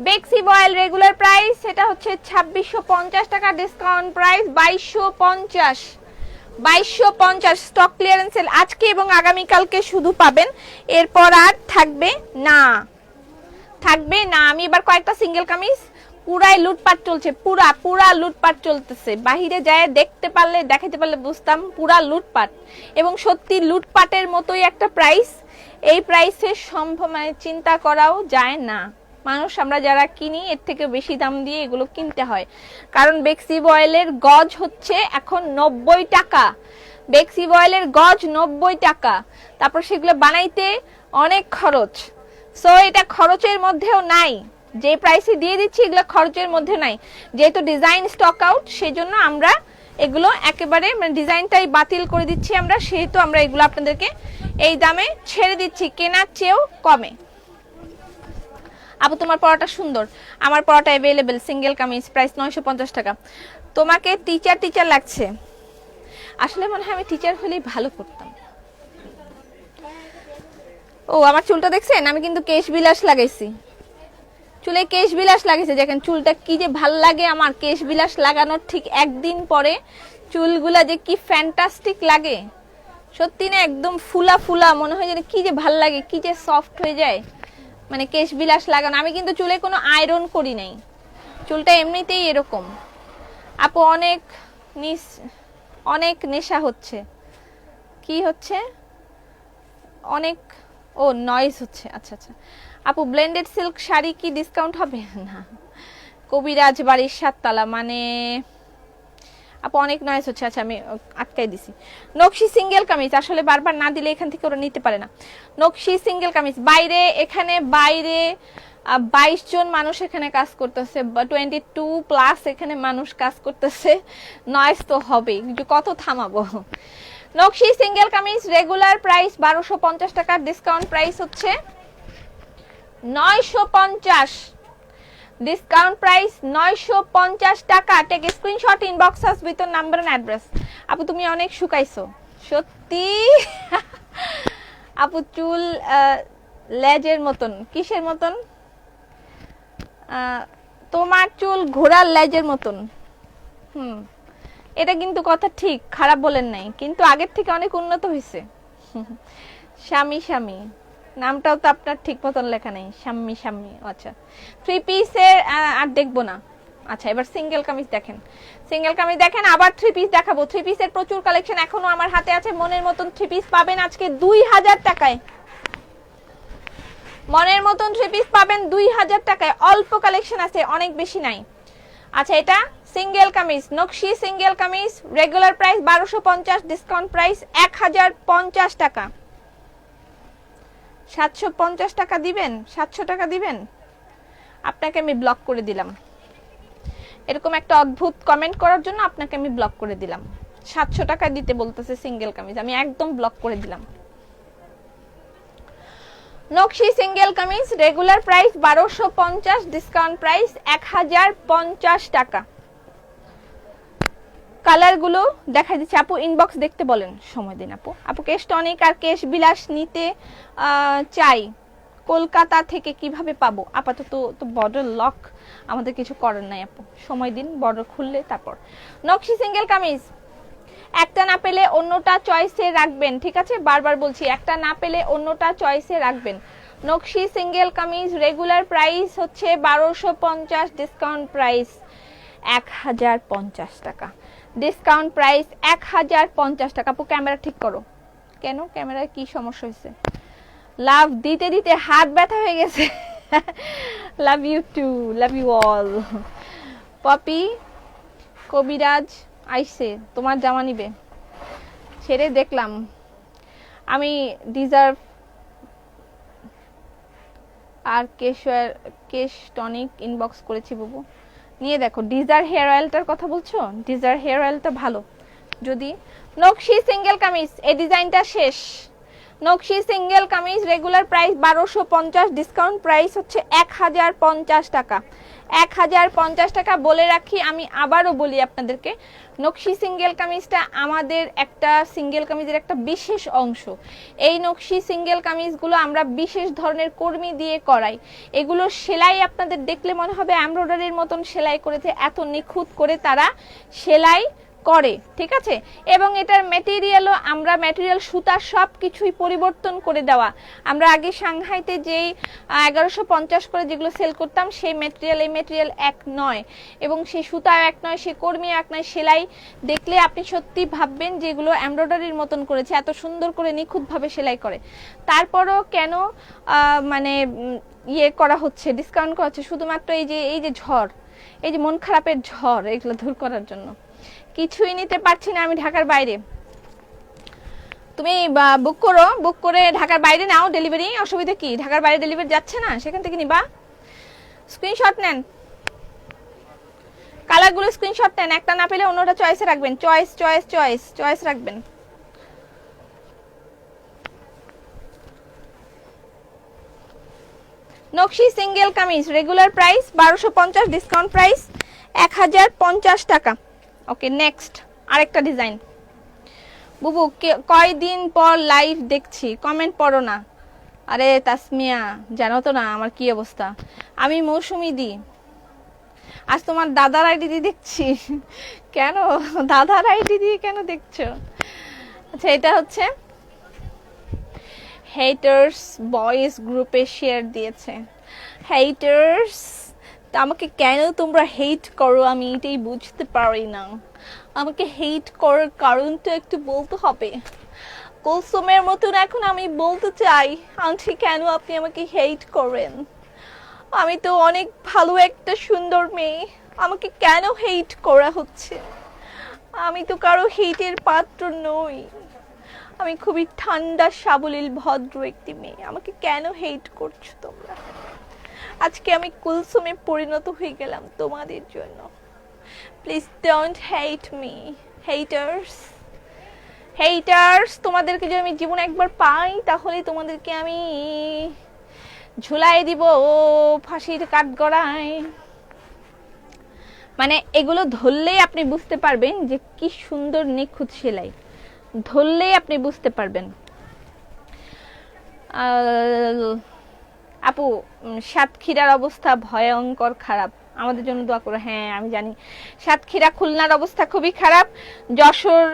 বেক্সি বয়েল রেগুলার প্রাইস, এটা হচ্ছে 2650 টাকা, discount price 2250। 2250 stock clearance sale আজকে এবং আগামী কালকে শুধু পাবেন, এরপর আর থাকবে না, থাকবে না। আমি এবার কয়েকটা সিঙ্গেল কামিজ, পুরাই লুটপাট চলছে, পুরা লুটপাট চলতেছে। বাহিরে যায় দেখতে পারলে, দেখাতে পারলে বুঝতাম পুরা লুটপাট, এবং সত্যি লুটপাটের মতোই একটা প্রাইস। এই প্রাইসে সম্ভব মানে চিন্তা করাও যায় না। মানুষ আমরা যারা কিনি এর থেকে বেশি দাম দিয়ে এগুলো কিনতে হয়, কারণ বেক্সি বয়েলের গজ হচ্ছে এখন 90 টাকা। বেক্সি বয়েলের গজ 90 টাকা, তারপর সেগুলো বানাইতে অনেক খরচ। সো এটা খরচের মধ্যেও নাই, যে প্রাইসে দিয়ে দিচ্ছি এগুলো খরচের মধ্যে নাই। যেহেতু ডিজাইন স্টক আউট, সেজন্য আমরা এগুলো একেবারে মানে ডিজাইনটাই বাতিল করে দিচ্ছি আমরা, সেহেতু আমরা এগুলো আপনাদেরকে এই দামে ছেড়ে দিচ্ছি, কেনার চেয়েও কমে। আপু তোমার পড়াটা সুন্দর, আমার পড়াটা অ্যাভেলেবেল সিঙ্গেল কামিজ, প্রাইস 950 টাকা। তোমাকে টিচার লাগছে, আসলে মনে হয় আমি টিচার হলেই ভালো করতাম। ও আমার চুলটা দেখছেন, আমি কিন্তু কেশ বিলাস লাগাইছি, চুলে কেশ বিলাস লাগাইছে, দেখেন চুলটা কি যে ভাল লাগে আমার। কেশ বিলাস লাগানোর ঠিক একদিন পরে চুলগুলা যে কি ফ্যান্টাস্টিক লাগে, সত্যি না, একদম ফুলা ফুলা মনে হয় যেন কি যে ভাল লাগে, কি যে সফট হয়ে যায়, মানে কেশ বিলাস লাগানো। আমি কিন্তু চুলে কোনো আয়রন করি নাই, চুলটা এমনিতেই এরকম। আপু অনেক নেশা হচ্ছে, কি হচ্ছে অনেক, ও নয়েজ হচ্ছে, আচ্ছা আচ্ছা। আপু ব্লেন্ডেড সিল্ক শাড়ি কি ডিসকাউন্ট হবে? না, কবিরাজ বাড়ির 7 তলা মানে আপু অনেক নয়েজ হচ্ছে, আচ্ছা আমি আটকাই দিছি। নকশি সিঙ্গেল কামিজ, আসলে বারবার না দিলে এখান থেকে ওরা নিতে পারে না। নকশি সিঙ্গেল কামিজ বাইরে, এখানে বাইরে 22 জন মানুষ এখানে কাজ করতেছে, 22+ এখানে মানুষ কাজ করতেছে, নয়েজ তো হবেই, কত থামাবো। নকশি সিঙ্গেল কামিজ রেগুলার প্রাইস 1250 টাকা, ডিসকাউন্ট প্রাইস হচ্ছে 950, ডিসকাউন্ট প্রাইস 950 টাকা। Take screenshot, inbox us with number and address. আপু তুমি অনেক শুকাইছো সত্যি। আপু চুল লেজের মতন, কিসের মতন? তোমার চুল ঘোড়ার লেজের মতন। এটা কিন্তু কথা ঠিক, খারাপ বলেন নাই, কিন্তু আগের থেকে অনেক উন্নত হয়েছে। স্বামী স্বামী নামটাও তো আপনার ঠিক মতন লেখা নেই, স্বামী স্বামী। আচ্ছা, 3 পিসের আর দেখবো না। আচ্ছা, এবার সিঙ্গেল কামিজ দেখেন, সিঙ্গেল কামিজ দেখেন, আবার 3 পিস দেখাবো। 3 পিসের প্রচুর কালেকশন এখনো আমার হাতে আছে। মনের মতন 3 পিস পাবেন আজকে 2000 টাকায়। মনের মতন 3 পিস পাবেন 2000 টাকায়। অল্প কালেকশন আছে, অনেক বেশি নাই। আচ্ছা, এটা সিঙ্গেল কামিজ, নকশি single kameez, regular price 1250, discount price 1050 টাকা। 750 টাকা দিবেন, 700 টাকা দিবেন, আপনাকে আমি ব্লক করে দিলাম। এরকম একটা অদ্ভুত কমেন্ট করার জন্য আপনাকে আমি ব্লক করে দিলাম। 700 টাকা দিতে বলতেছে সিঙ্গেল কামিজ, আমি একদম ব্লক করে দিলাম। নকশি single kameez, regular price 1250, discount price 1050 টাকা। কালার গুলো দেখা দিচ্ছে। আপু ইনবক্স দেখতে বলেন, সময় দিন আপু। আপু কেশ টনিক আর কেশ বিলাস নিতে চাই, কলকাতা থেকে কিভাবে পাবো? আপাতত তো বর্ডার লক, আমাদের কিছু করার নাই আপু, সময় দিন, বর্ডার খুললে তারপর। নকশি সিঙ্গেল কামিজ, একটা না পেলে অন্যটা চয়েসে রাখবেন, ঠিক আছে? বারবার বলছি, একটা না পেলে অন্যটা চয়েসে রাখবেন। নকশি সিঙ্গেল কামিজ, রেগুলার প্রাইস হচ্ছে 1250, ডিসকাউন্ট প্রাইস 1050 টাকা। ডিসকাউন্ট প্রাইস 1050 টাকা। আপু ক্যামেরা ঠিক করো। কেন ক্যামেরায় কি সমস্যা হয়েছে? লাভ দিতে দিতে হাত ব্যথা হয়ে গেছে। Love you too, love you all. Popy কবিরাজ আইসে তোমার জামা নিবে, ছেড়ে দেখলাম আমি ডিজার্ভ আর কেশ টনিক ইনবক্স করেছি বাবু, নিয়ে দেখো। ডিজার হেয়ার অয়েলটার কথা বলছো? ডিজার হেয়ার অয়েলটা ভালো। যদি নকশি সিঙ্গেল কামিজ, এই ডিজাইনটা শেষ। নকশি single kameez, regular price 1250, discount price হচ্ছে 1050 টাকা। 1050 টাকা। বলে রাখি, আমি আবারও বলি আপনাদেরকে, নকশি সিঙ্গেল কামিজটা আমাদের একটা সিঙ্গেল কামিজের একটা বিশেষ অংশ। এই নকশি সিঙ্গেল কামিজগুলো আমরা বিশেষ ধরনের কর্মী দিয়ে করাই। এগুলো সেলাই আপনাদের দেখলে মনে হবে এমব্রয়ডারির মতন সেলাই করেছে, এত নিখুঁত করে তারা সেলাই করে, ঠিক আছে? এবং এটার ম্যাটেরিয়ালও আমরা ম্যাটেরিয়াল সুতা সব কিছুই পরিবর্তন করে দেওয়া। আমরা আগে সাংহাইতে যেই 1150 করে যেগুলো সেল করতাম, সেই ম্যাটেরিয়াল এই ম্যাটেরিয়াল এক নয়, এবং সেই সুতা এক নয়, সেই কর্মী এক নয়। সেলাই দেখলে আপনি সত্যি ভাববেন যে এগুলো এমব্রয়ডারির মতন করেছে, এত সুন্দর করে নিখুঁতভাবে সেলাই করে। তারপরও কেন মানে ইয়ে করা হচ্ছে, ডিসকাউন্ট করা হচ্ছে? শুধুমাত্র এই যে ঝড়, এই যে মন খারাপের ঝড়, এগুলো দূর করার জন্য। কিছুই নিতে পারছি না আমি ঢাকার বাইরে। তুমি বুক করো, বুক করে ঢাকার বাইরে নাও ডেলিভারি, অসুবিধা কি? ঢাকার বাইরে ডেলিভারি যাচ্ছে না, সেখান থেকে নিবা। স্ক্রিনশট নেন, কালারগুলো স্ক্রিনশট নেন, একটা না পেলে অন্যটা চয়েসে রাখবেন। চয়েস চয়েস চয়েস চয়েস রাখবেন। নকশি single kameez, regular price 1250, discount price 1050 টাকা। ওকে, নেক্সট আরেকটা ডিজাইন। বুবু কয়দিন পর লাইভ দেখছি, কমেন্ট পড়ো না। আরে তাসমিয়া, জানো তো না আমার কি অবস্থা। আমি মৌসুমি দি, আজ তোমার দাদার আইডি দিয়ে দেখছি। কেন দাদার আইডি দিয়ে কেন দেখছো? আচ্ছা, এটা হচ্ছে হেটার্স বয়েজ গ্রুপে শেয়ার দিয়েছে। হেটার্স, আমাকে কেন তোমরা হেট করো আমি এটাই বুঝতে পারি না। আমাকে হেট করার কারণটা একটু বলতে হবে। কুলসুমের মতন এখন আমি বলতে চাই, আন্টি কেন আপনি আমাকে হেট করেন? আমি তো অনেক ভালো একটা সুন্দর মেয়ে, আমাকে কেন হেট করা হচ্ছে? আমি তো কারো হেটের পাত্র নই। আমি খুবই ঠান্ডা সাবলীল ভদ্র একটি মেয়ে, আমাকে কেন হেট করছো তোমরা? আজকে আমি কুলসুমে পরিণত হয়ে গেলাম তোমাদের জন্য। Please don't hate me haters. Haters, তোমাদেরকে যদি আমি জীবনে একবার পাই, তাহলে তোমাদেরকে আমি ঝুলাই দিব ফাঁসির কাঠগড়ায়। মানে এগুলো ধরলেই আপনি বুঝতে পারবেন যে কি সুন্দর নিখুঁত সেলাই, ধরলেই আপনি বুঝতে পারবেন। আপু সাতক্ষীরার অবস্থা ভয়ঙ্কর খারাপ। আমাদের জন্য দোয়া করো। হ্যাঁ আমি জানি সাতক্ষীরা খুলনার অবস্থা খুবই খারাপ, যশোর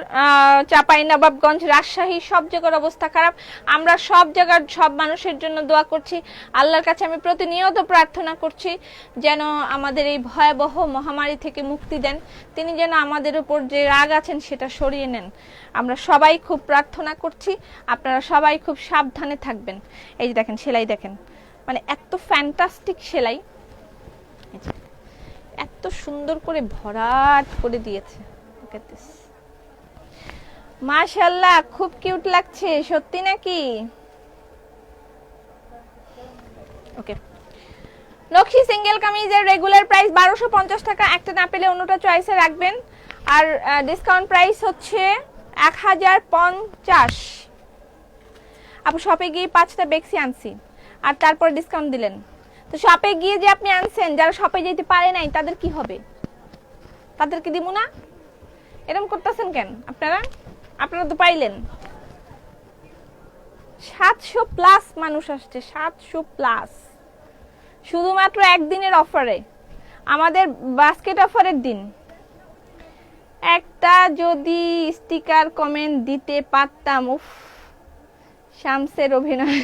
চাঁপাইনবাবগঞ্জ রাজশাহী সব জায়গার অবস্থা খারাপ। আমরা সব জায়গার সব মানুষের জন্য দোয়া করছি। আল্লাহর কাছে আমি প্রতিনিয়ত প্রার্থনা করছি যেন আমাদের এই ভয়াবহ মহামারী থেকে মুক্তি দেন, তিনি যেন আমাদের উপর যে রাগ আছেন সেটা সরিয়ে নেন। আমরা সবাই খুব প্রার্থনা করছি, আপনারা সবাই খুব সাবধানে থাকবেন। এই যে দেখেন সেলাই, দেখেন মানে এত ফ্যান্টাস্টিক সেলাই, এত সুন্দর করে ভরাট করে দিয়েছে। মাশাআল্লাহ খুব কিউট লাগছে, সত্যি নাকি? ওকে, নকশি সিঙ্গেল কামিজের রেগুলার প্রাইস 1250 টাকা, একটা না পেলে অন্যটা চয়েসে রাখবেন। আর ডিসকাউন্ট প্রাইস হচ্ছে 1050। আপু শপে গিয়ে 5টা বেক্সি আনছি আর তারপর ডিসকাউন্ট দিলেন, তো শপে গিয়ে যে আপনি আনছেন, যারা শপে যেতে পারে নাই তাদের কি হবে? তাদেরকে দিব না? এরকম করতেছেন কেন আপনারা? আপনারা তো পাইলেন। 700 প্লাস মানুষ আসছে, 700 প্লাস, শুধুমাত্র একদিনের অফারে, আমাদের বাস্কেট অফারের দিন। একটা যদি স্টিকার কমেন্ট দিতে পারতাম। উফ, শামসের অভিনয়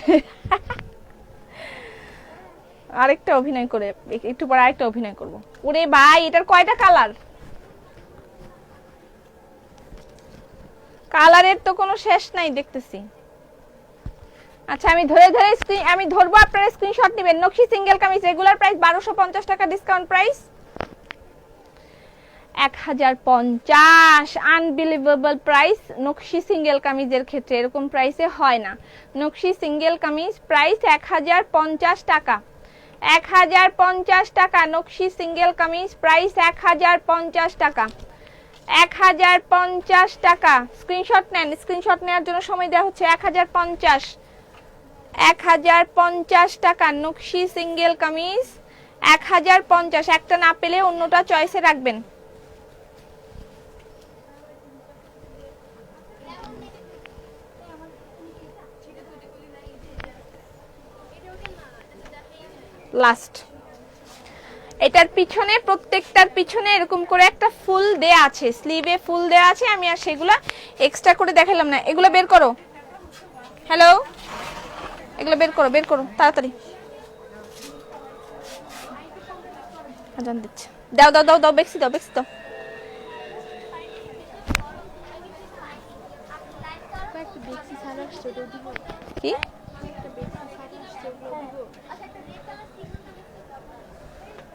আরেকটা অভিনয় করে, একটু পর আরেকটা অভিনয় করব। ওরে ভাই, এটার কয়টা কালার? কালারের তো কোনো শেষ নাই দেখতেছি। আচ্ছা আমি ধরে ধরে আমি ধরবো, আপনারা স্ক্রিনশট নেবেন। নকশি সিঙ্গেল কামিজ রেগুলার প্রাইস 1250 টাকা, ডিসকাউন্ট প্রাইস 1050। Unbelievable price. নকশি সিঙ্গেল কামিজের ক্ষেত্রে এরকম প্রাইসে হয় না। নকশি সিঙ্গেল কামিজ প্রাইস 1050 টাকা, 1050 টাকা। নকশি সিঙ্গেল কামিজ প্রাইস 1050 টাকা, 1050 টাকা। স্ক্রিনশট নেন, স্ক্রিনশট নেওয়ার জন্য সময় দেওয়া হচ্ছে 1050, 1050 টাকা। নকশি সিঙ্গেল কামিজ 1050, একটা না পেলে অন্যটা চয়েসে রাখবেন। লাস্ট, এটার পিছনে প্রত্যেকটার পিছনে এরকম করে একটা ফুল দেয়া আছে, স্লিভে ফুল দেয়া আছে। আমি আর সেগুলা এক্সট্রা করে দেখালাম না। এগুলো বের করো। হ্যালো, এগুলো বের করো, বের করো তাড়াতাড়ি। আজান দিচ্ছে, দাও দাও দাও দাও, বেক্সি দাও, বেক্সি দাও। কি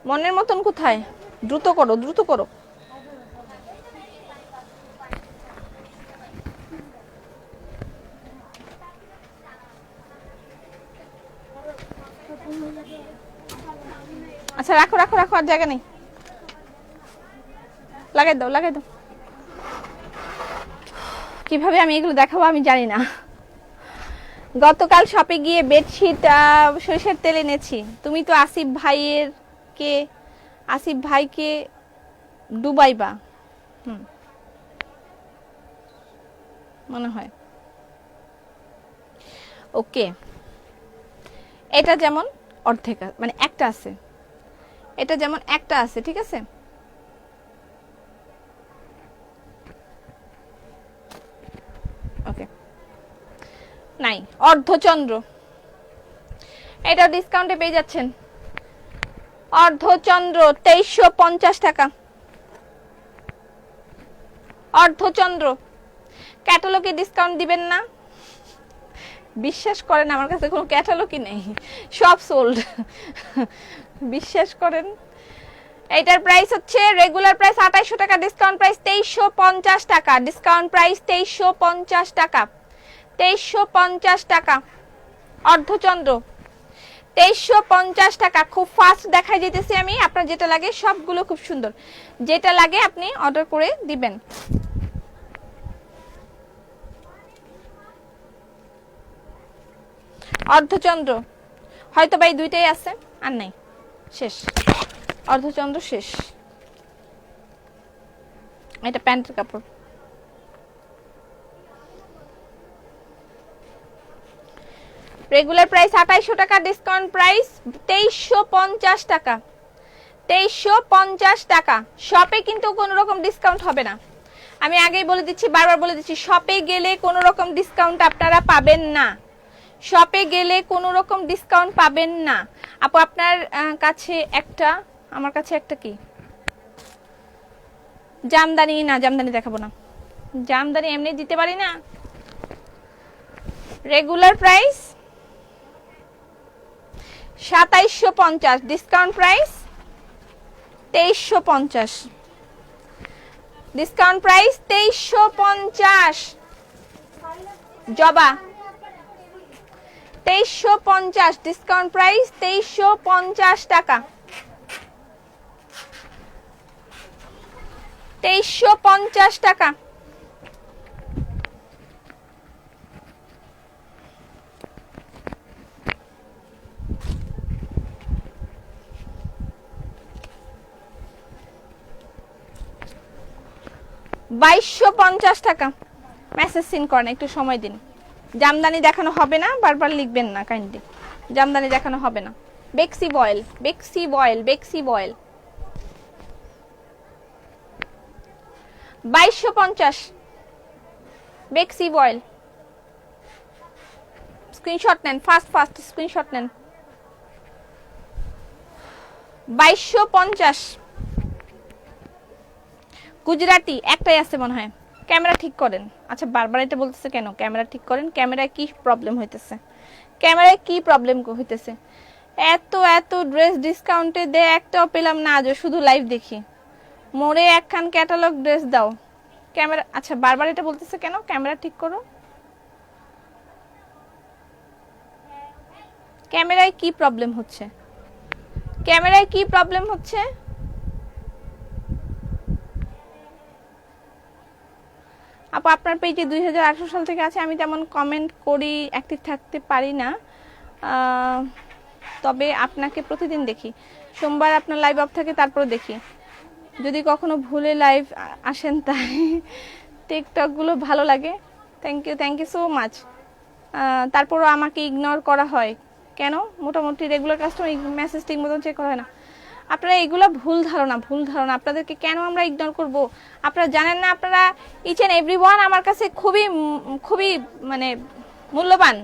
মনের মতন কোথায়? দ্রুত করো, দ্রুত করো। আচ্ছা রাখো রাখো রাখো, আর জায়গা নেই, লাগাই দাও লাগাই দাও। কিভাবে আমি এগুলো দেখাবো আমি জানি না। গতকাল শপে গিয়ে বেডশিট সরিষার তেল এনেছি। তুমি তো আসিফ ভাইকে ডুবাইবা মনে হয়। ওকে, এটা যেমন অর্ধেক মানে একটা আছে, এটা যেমন একটা আছে, ঠিক আছে? ওকে, নাই অর্ধচন্দ্র, এটা ডিসকাউন্টে পেয়ে যাচ্ছেন। অর্ধচন্দ্র 2350 টাকা, অর্ধচন্দ্র। ক্যাটালগে ডিসকাউন্ট দিবেন না? বিশ্বাস করেন আমার কাছে কোনো ক্যাটালগই নেই, সব সোল্ড। বিশ্বাস করেন। এটার প্রাইস হচ্ছে রেগুলার প্রাইস 2800 টাকা, ডিসকাউন্ট প্রাইস 2350 টাকা, ডিসকাউন্ট প্রাইস 2350 টাকা, 2350 টাকা। অর্ধচন্দ্র 2350 টাকা। খুব ফাস্ট দেখাই যেতেছি আমি, আপনার যেটা লাগে, সবগুলো খুব সুন্দর, যেটা লাগে আপনি অর্ডার করে দিবেন। অর্ধচন্দ্র হয়তো ভাই দুইটাই আছে, আর নাই, শেষ। অর্ধচন্দ্র শেষ। এটা প্যান্টের কাপড়। রেগুলার প্রাইস 2800 টাকা, ডিসকাউন্ট প্রাইস 2350 টাকা, 2350 টাকা। শপে কিন্তু কোনো রকম ডিসকাউন্ট হবে না, আমি আগেই বলে দিচ্ছি, বারবার বলে দিচ্ছি, শপে গেলে কোনো রকম ডিসকাউন্ট আপনারা পাবেন না, শপে গেলে কোনো রকম ডিসকাউন্ট পাবেন না। আপু আপনার কাছে একটা, আমার কাছে একটা কি জামদানি, না জামদানি দেখাবো না, জামদানি এমনি দিতে পারি না। Regular price 2750, discount price 2350, discount price 2350। জবা 2350, ডিসকাউন্ট প্রাইস 2350 টাকা, 2350 টাকা। $2250 টাকা। মেসেজ সিন করেন, একটু সময় দিন। জামদানি দেখানো হবে না, বারবার লিখবেন না কাইন্ডলি, জামদানি দেখানো হবে না। বেক্সি বয়েল, বেক্সি বয়েল, বেক্সি বয়েল 2250, বেক্সি বয়েল। স্ক্রিনশট নেন, ফাস্ট ফাস্ট স্ক্রিনশট নেন। 2250। গুজরাটি একটাই আছে মনে হয়, ক্যামেরা ঠিক করেন। আচ্ছা বারবার এটা বলতেছে কেন, ক্যামেরা ঠিক করেন, ক্যামেরায় কি প্রবলেম হইতেছে, ক্যামেরায় কি প্রবলেম হইতেছে? এত এত ড্রেস ডিসকাউন্টে দে, একটাও পেলাম না আজও, শুধু লাইভ দেখি। মোরে একখান ক্যাটালগ ড্রেস দাও। ক্যামেরা, আচ্ছা বারবার এটা বলতেছে কেন, ক্যামেরা ঠিক করো। ক্যামেরায় কি প্রবলেম হচ্ছে, ক্যামেরায় কি প্রবলেম হচ্ছে? আপু আপনার পেজে 2018 সাল থেকে আছে, আমি তেমন কমেন্ট করি, অ্যাক্টিভ থাকতে পারি না, তবে আপনাকে প্রতিদিন দেখি। সোমবার আপনার লাইভ অফ থাকে, তারপর দেখি। যদি কখনো ভুলে লাইভ আসেন তাই টিকটকগুলো ভালো লাগে। Thank you so much. তারপরও আমাকে ইগনোর করা হয় কেন? মোটামুটি রেগুলার কাস্টমার, মেসেজ ঠিক মতন চেক করা হয় না। আপনারা এগুলো ভুল ধারণা, ভুল ধারণা। আপনাদেরকে কেন আমরা ইগনোর করব? আপনারা জানেন না, আপনারা ইচ অ্যান্ড এভরিওয়ান আমার কাছে খুবই খুবই মানে মূল্যবান।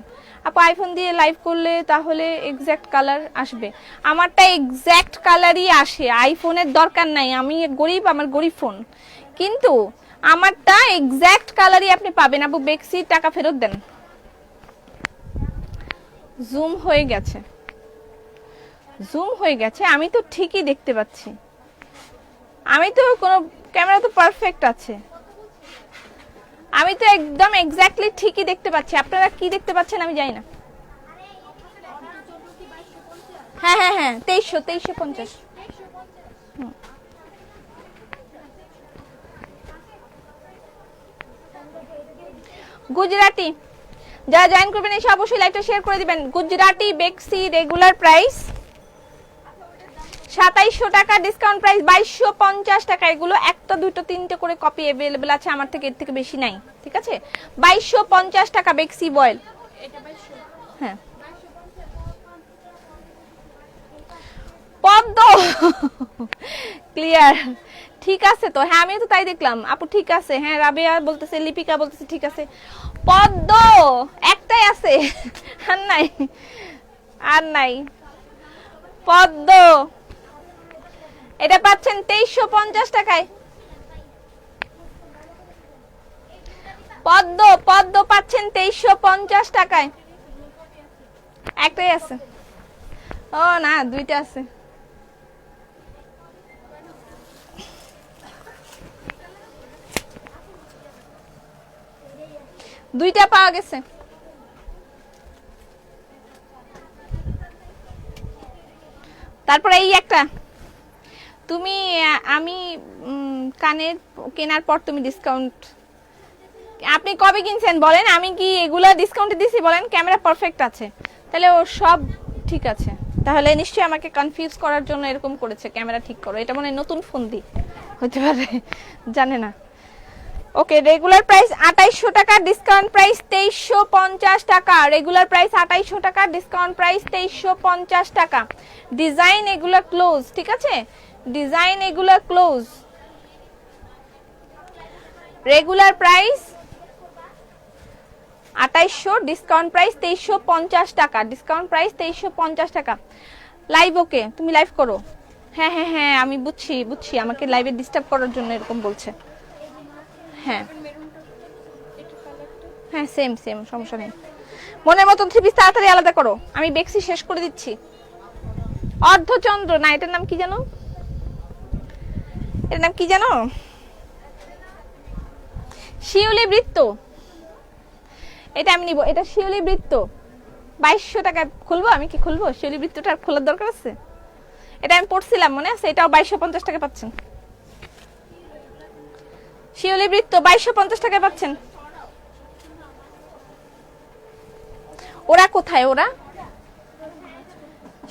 আপু আইফোন দিয়ে লাইভ করলে তাহলে এক্স্যাক্ট কালার আসবে? আমারটা এক্স্যাক্ট কালারই আসে, আইফোনের দরকার নাই। আমি গরিব, আমার গরিব ফোন, কিন্তু আমারটা এক্স্যাক্ট কালারই আপনি পাবেন। আপু বেক্সি টাকা ফেরত দেন। জুম হয়ে গেছে, জুম হয়ে গেছে, আমি তো ঠিকই দেখতে পাচ্ছি, আমি তো কোনো, ক্যামেরা তো পারফেক্ট আছে, আমি তো একদম এক্স্যাক্টলি ঠিকই দেখতে পাচ্ছি। আপনারা কি দেখতে পাচ্ছেন আমি জানি না। হ্যাঁ হ্যাঁ হ্যাঁ 2350। গুজরাটি যারা জয়েন করবেন এসে অবশ্যই লাইভটা শেয়ার করে দিবেন। গুজরাটি বেক্সি রেগুলার প্রাইস 2700 টাকা, ডিসকাউন্ট প্রাইস 2250 টাকা। এগুলো একটা দুটো তিনটে করে কপি अवेलेबल আছে, আমার থেকে এর থেকে বেশি নাই, ঠিক আছে? 2250 টাকা বেক্সি বয়েল। হ্যাঁ পদ্ম ক্লিয়ার, ঠিক আছে তো? হ্যাঁ আমিও তো তাই দেখলাম। আপু ঠিক আছে, হ্যাঁ রাবেয়া বলতেছে, লিপিকা বলতেছে ঠিক আছে। পদ্ম একটাই আছে, আর নাই, আর নাই। পদ্ম এটা পাচ্ছেন 2350 টাকায়। পদ্ম পদ্ম পাচ্ছেন 2350 টাকায়, একটাই আছে। ও না দুইটা আছে। দুইটা পাওয়া গেছে। তারপরে এই একটা, তুমি আমি কানের কেনার পর তুমি ডিসকাউন্ট, আপনি কবে কিনছেন বলেন? আমি কি এগুলা ডিসকাউন্টে দিছি বলেন? ক্যামেরা পারফেক্ট আছে, তাহলে ও সব ঠিক আছে। তাহলে নিশ্চয়ই আমাকে কনফিউজ করার জন্য এরকম করেছে, ক্যামেরা ঠিক করো। এটা মনে হয় নতুন ফোন দি হতে পারে, জানে না। ওকে, রেগুলার প্রাইস 2800 টাকা, ডিসকাউন্ট প্রাইস 2350 টাকা। রেগুলার প্রাইস 2800 টাকা, ডিসকাউন্ট প্রাইস 2350 টাকা। ডিজাইন এগুলো ক্লোজ, ঠিক আছে, ডিজাইন এগুলো close. Regular price 2800, discount price 2350 টাকা, ডিসকাউন্ট প্রাইস 2350 টাকা। লাইভ ওকে, তুমি লাইভ করো। হ্যাঁ হ্যাঁ হ্যাঁ, আমি বুঝছি বুঝছি, আমাকে লাইভে ডিস্টার্ব করার জন্য এরকম বলছে। হ্যাঁ হ্যাঁ, সেম সেম, সমস্যা নেই। মনের মতন থ্রি পিস তাড়াতাড়ি আলাদা করো, আমি বেক্সি শেষ করে দিচ্ছি। অর্ধচন্দ্র না, এটার নাম কি জানো, এটার নাম কি জানো, শিউলি বৃত্ত। এটা আমি নিব, এটা শিউলি বৃত্ত 2200 টাকায়। খুলবো, আমি কি খুলবো? শিউলি বৃত্তটা আর খোলার দরকার আছে? এটা আমি পড়ছিলাম মনে আছে, এটাও 2250 টাকা পাচ্ছেন। শিউলি বৃত্ত 2250 টাকায় পাচ্ছেন। ওরা কোথায় ওরা?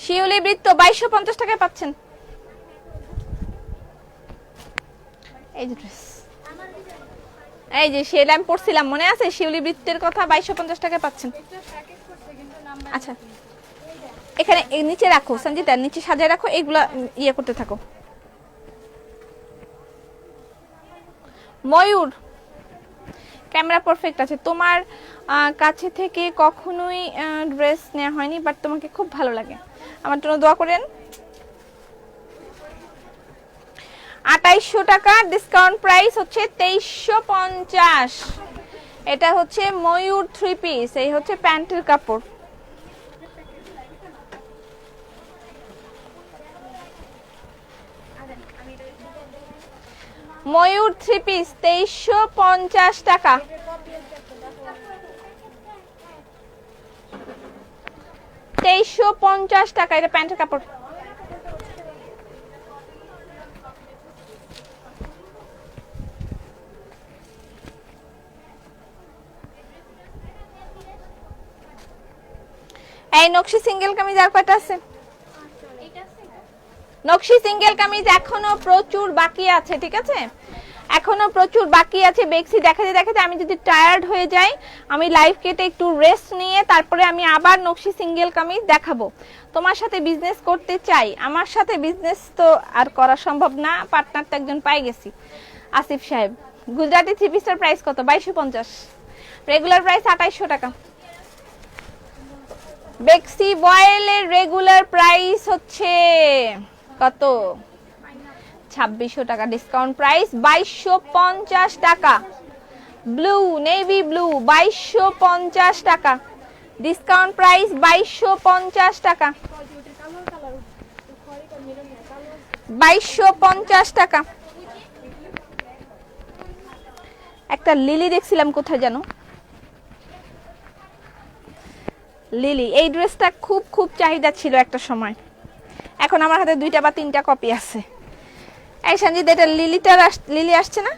শিউলি বৃত্ত 2250 টাকায় পাচ্ছেন। এই যে ড্রেস, এই যে সেটা আমি পড়ছিলাম মনে আছে, শিউলি বৃত্তের কথা 2250 টাকায় পাচ্ছেন। আচ্ছা, এখানে নিচে রাখো সঞ্জিতা, নিচে সাজায় রাখো, এগুলা ইয়ে করতে থাকো। ময়ূর, ক্যামেরা পারফেক্ট আছে। তোমার কাছে থেকে কখনোই ড্রেস নেওয়া হয়নি, বাট তোমাকে খুব ভালো লাগে, আমার জন্য দোয়া করেন। 2800 টাকা, ডিসকাউন্ট প্রাইস হচ্ছে 2350। এটা হচ্ছে ময়ূর থ্রি পিস, এই হচ্ছে প্যান্টের কাপড়। ময়ূর থ্রি পিস 2350 টাকা। 2350 টাকা, এটা প্যান্টের কাপড়। এই নকশি সিঙ্গেল কামিজ আর কয়টা আছে? নকশি সিঙ্গেল কামিজ এখনো প্রচুর বাকি আছে, ঠিক আছে, এখনো প্রচুর বাকি আছে। বেক্সি দেখাতে দেখাতে আমি যদি টায়ার্ড হয়ে যাই, আমি লাইভ কেটে একটু রেস্ট নিয়ে তারপরে আমি আবার নকশি সিঙ্গেল কামিজ দেখাবো। তোমার সাথে বিজনেস করতে চাই, আমার সাথে বিজনেস তো আর করা সম্ভব না, পার্টনার তো একজন পাই গেছি, আসিফ সাহেব। গুজরাটি থ্রি পিসের প্রাইস কত? 2250। রেগুলার প্রাইস 2800 টাকা। বেক্সি বয়েলের রেগুলার প্রাইস হচ্ছে কত? 2600 টাকা, ডিসকাউন্ট প্রাইস 2250 টাকা। ব্লু, নেভি ব্লু 2250 টাকা, ডিসকাউন্ট প্রাইস 2250 টাকা। 2250 টাকা। একটা লিলি দেখছিলাম কোথায় জানো, লিলি, এই ড্রেসটা খুব খুব চাহিদা ছিল একটা সময়, এখন আমার হাতে 2টা বা 3টা কপি আছে। এই সঞ্জিত, এটা লিলি আসছে না?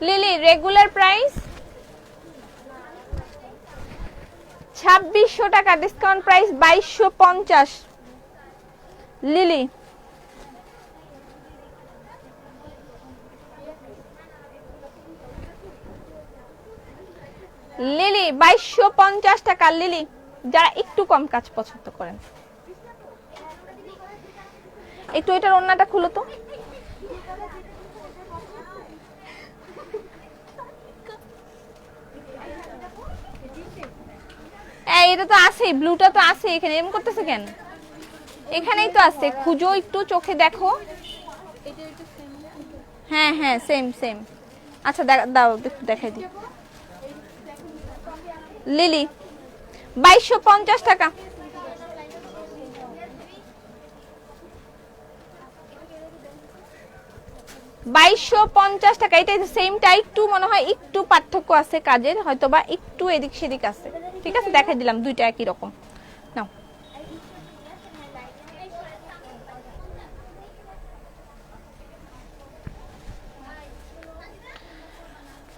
লিলি রেগুলার প্রাইস 2600 টাকা, ডিসকাউন্ট প্রাইস 2250। লিলি লিলি 2250 টাকা। লিলি, যারা একটু কম কাজ পছন্দ করেন, একটু এটার ওড়নাটা খুলো তো। এটা তো আছে, ব্লুটা তো আছে এখানে, এরকম করতেছে কেন? এখানেই তো আছে, খুঁজো একটু, চোখে দেখো। হ্যাঁ হ্যাঁ, সেম সেম। আচ্ছা দাও একটু দেখাই দিই। লিলি 2250 টাকা। 2250 টাকা। এটা সেমটা, একটু মনে হয় একটু পার্থক্য আছে কাজের, হয়তো বা একটু এদিক সেদিক আছে, ঠিক আছে, দেখাই দিলাম, দুইটা একই রকম। নাও,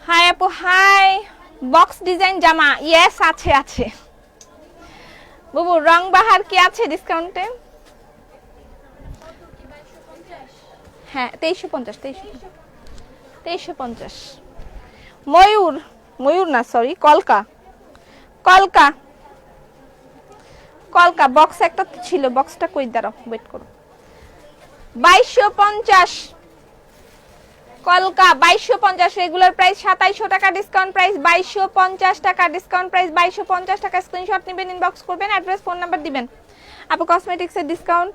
হাই আপু, হাই। বক্স ডিজাইন জামা, ইয়েস আছে আছে। বুবু, রং বাহার কি আছে ডিসকাউন্টে? হ্যাঁ 2350, 2350। ময়ূর, ময়ূর না সরি, কলকা, কলকা, কলকা বক্স একটা ছিল, বক্সটা কই, দাঁড়াও ওয়েট করো। 2250 কলকা, 2250 রেগুলার প্রাইস 2700 টাকা, ডিসকাউন্ট প্রাইস 2250 টাকা, ডিসকাউন্ট প্রাইস 2250 টাকা। স্ক্রিনশট নেবেন, ইনবক্স করবেন, অ্যাড্রেস ফোন নাম্বার দিবেন। আপু কসমেটিক্সের ডিসকাউন্ট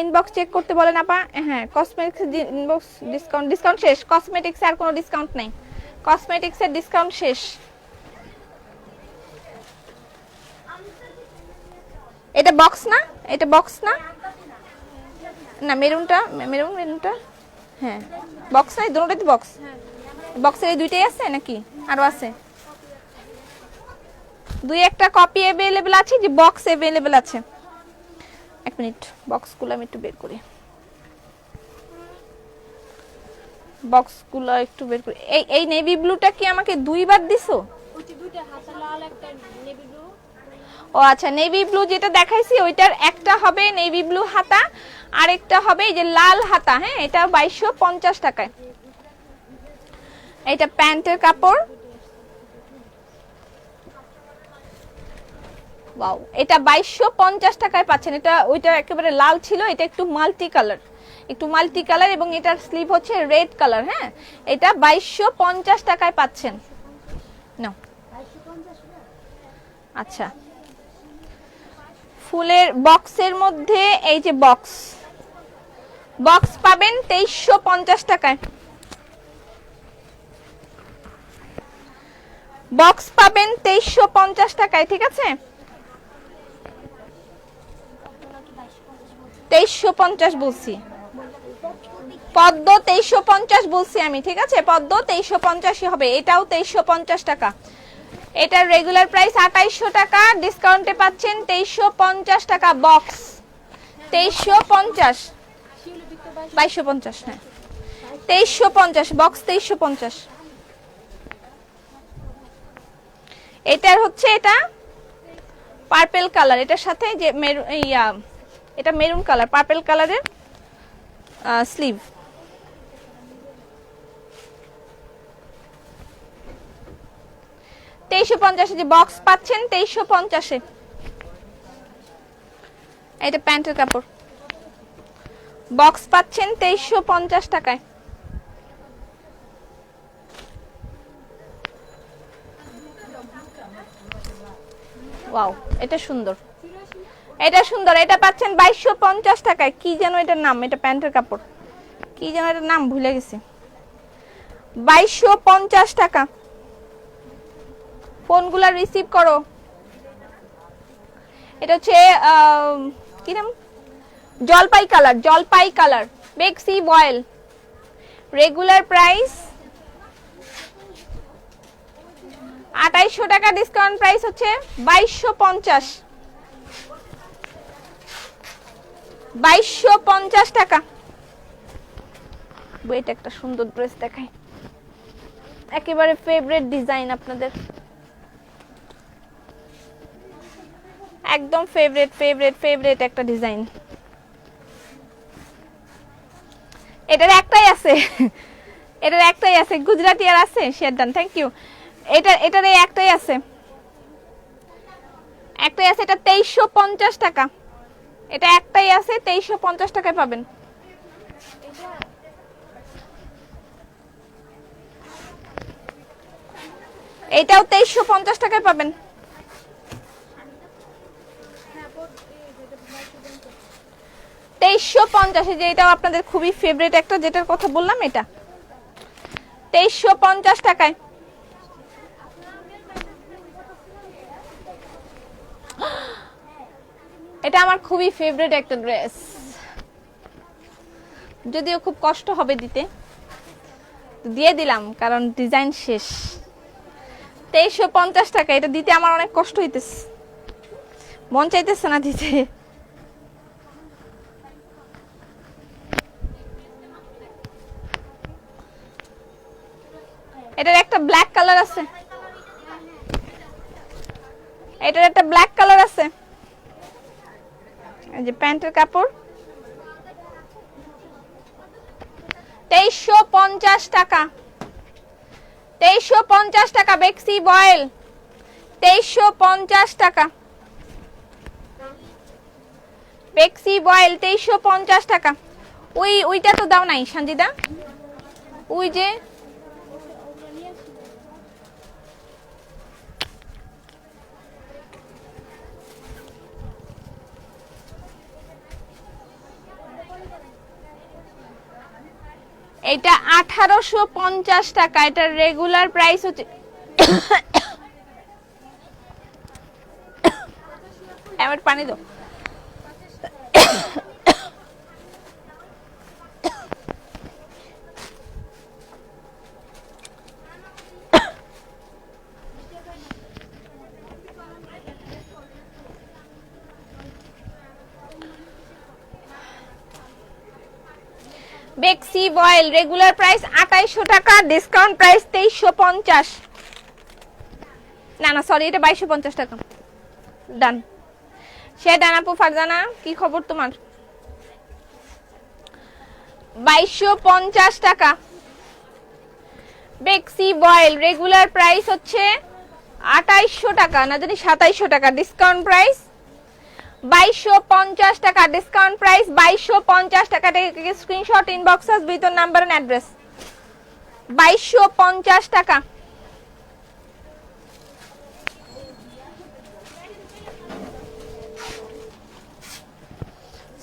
ইনবক্স চেক করতে বলেন আপা। হ্যাঁ কসমেটিক্সের ইনবক্স ডিসকাউন্ট, ডিসকাউন্ট শেষ, কসমেটিক্স আর কোনো ডিসকাউন্ট নাই, কসমেটিক্সের ডিসকাউন্ট শেষ। এটা বক্স না, এটা বক্স না, না মেরুনটা, মেরুন, মেরুনটা হ্যাঁ বক্স নাই, দুটোই তো বক্স। বক্সের এই দুইটাই আছে নাকি আরো আছে? দুই একটা কপি अवेलेबल আছে, যে বক্স अवेलेबल আছে। এক মিনিট বক্সগুলো আমি একটু বের করি, বক্সগুলো একটু বের করি। এই নেভি ব্লুটা কি আমাকে দুইবার দিছো? ওইটা দুইটা হাতে লাল, একটা নেভি ব্লু। ও আচ্ছা, নেভি ব্লু যেটা দেখাইছি ওইটার একটা হবে নেভি ব্লু হাতা, আরেকটা হবে এই যে লাল হাতা। হ্যাঁ এটা 2250 টাকায়। এটা প্যান্টের কাপড়, ওয়াও, এটা 2250 টাকায় পাচ্ছেন। এটা ওইটা একেবারে লাল ছিল, এটা একটু মাল্টি কালার, একটু মাল্টি কালার, এবং এটার স্লিভ হচ্ছে রেড কালার। হ্যাঁ এটা 2250 টাকায় পাচ্ছেন। নাও আচ্ছা, ফুলের বক্সের মধ্যে এই যে বক্স, বক্স পাবেন 2350 টাকায়, বক্স পাবেন 2350 টাকায়। ঠিক আছে 2350 বলছি, পদ্ম 2350 বলছি আমি। ঠিক আছে পদ্ম 2350 হবে, এটাও 2350 টাকা। এটার রেগুলার প্রাইস 2800 টাকা, ডিসকাউন্টে পাচ্ছেন 2350 টাকা বক্স। 2350, 2250, হ্যাঁ 2350 বক্স, 2350। এটার হচ্ছে এটা পার্পল কালার, এটার সাথে যে এটা মেরুন কালার, পার্পল কালারের স্লিভ। তেইশশো পঞ্চাশে যে বক্স পাচ্ছেন 2350। এটা প্যান্টের কাপড়, বক্স পাচ্ছেন 2350 টাকায়। ওয়াও এটা সুন্দর, এটা সুন্দর, এটা পাচ্ছেন 2250 টাকায়। কি যেন এটার নাম, এটা প্যান্টের কাপড়, কি যেন এটার নাম ভুলে গেছি। 2250 টাকা। ফোনগুলা রিসিভ করো। এটা হচ্ছে কি নাম, জলপাই কালার, জলপাই কালার, বেক্সি বয়েল। রেগুলার প্রাইস 2800 টাকা, ডিসকাউন্ট প্রাইস হচ্ছে 2250, 2250 টাকা। এটা একটা সুন্দর ড্রেস দেখাই, একেবারে ফেভারিট ডিজাইন আপনাদের, একদম ফেভারিট ফেভারিট ফেভারিট একটা ডিজাইন। এটার একটাই আছে, এটার একটাই আছে, গুজরাটি আর আছে শেরদান, থ্যাংক ইউ। এটার এই একটাই আছে, একটাই আছে, এটা 2350 টাকা। এটা একটাই আছে, 2350 টাকায় পাবেন। এটাও 2350 টাকায় পাবেন। 2350, যে এটাও আপনাদের খুবই ফেভারিট একটা, যেটার কথা বললাম, এটা 2350 টাকায়। এটা আমার খুবই ফেভারিট একটা ড্রেস, যদিও খুব কষ্ট হবে দিতে, দিয়ে দিলাম কারণ ডিজাইন শেষ। 2350 টাকা, এটা দিতে আমার অনেক কষ্ট হইতেছে, মন চাইতেছে না দিতে। এটার একটা ব্ল্যাক কালার আছে, এটার একটা ব্ল্যাক কালার আছে। এই যে প্যান্টের কাপড়, 2350 টাকা, 2350 টাকা বেক্সি বয়েল, 2350 টাকা বেক্সি বয়েল, 2350 টাকা। ওইটা তো দাও নাই সঞ্জিদা, ওই যে এটা 1850 টাকা, এটার রেগুলার প্রাইস হচ্ছে আমার পানি দাও। বেক্সি বয়েল রেগুলার প্রাইস 2800 টাকা, ডিসকাউন্ট প্রাইস 2350। না না সরি, এটা 2250 টাকা। ডান। সে ডান আপু। ফারজানা কি খবর তোমার? 2250 টাকা বেক্সি বয়েল, রেগুলার প্রাইস হচ্ছে 2800 টাকা, না জানি 2700 টাকা, ডিসকাউন্ট প্রাইস 2250 টাকা, ডিসকাউন্ট প্রাইস 2250 টাকা। Screenshot inbox us with your number and address. 2250 টাকা।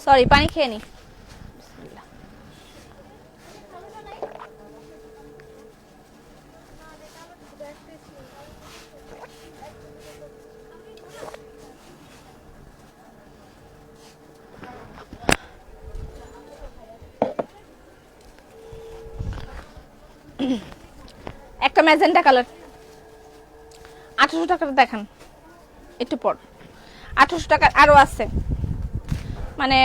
সরি পানি খেয়ে নি। একটা ম্যাজেন্টা কালার 1800 টাকাটা দেখান একটু পর। 1800 টাকার আরো আছে, মানে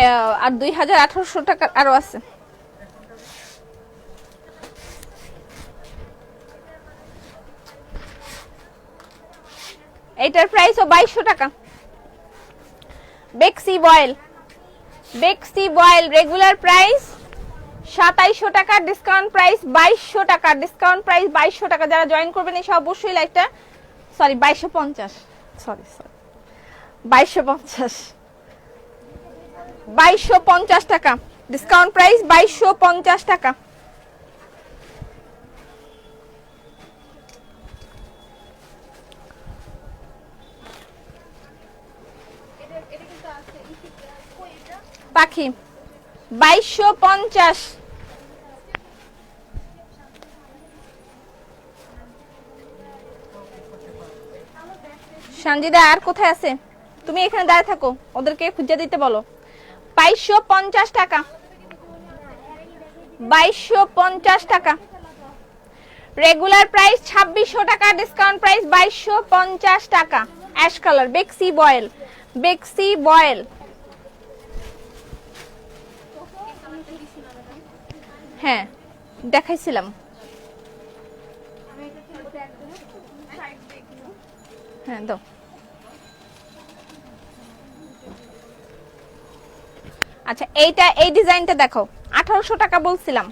আর 2800 টাকার আরো আছে। এইটার প্রাইসও 2200 টাকা। বেক্সি বয়েল, বেক্সি বয়েল রেগুলার প্রাইস 2700 টাকা, ডিসকাউন্ট প্রাইস 2200 টাকা, ডিসকাউন্ট প্রাইস 2200 টাকা। যারা জয়েন করবেন এসে অবশ্যই লাইকটা, সরি 2250, সরি 2250, 2250 টাকা, ডিসকাউন্ট প্রাইস 2250 টাকা। পাখি 2250। সঞ্জিদা আর কোথায় আছে? তুমি এখানে দাঁড়িয়ে থাকো, ওদেরকে খুঁজে দিতে বলো। 2250 টাকা, 2250 টাকা, রেগুলার প্রাইস 2600 টাকা, ডিসকাউন্ট প্রাইস 2250 টাকা। অ্যাশ কালার বেক্সি বয়েল, বেক্সি বয়েল। হ্যাঁ দেখাইছিলাম। হ্যাঁ দাও। আচ্ছা এইটা, এই ডিজাইনটা দেখো, 1800 টাকা বলছিলাম,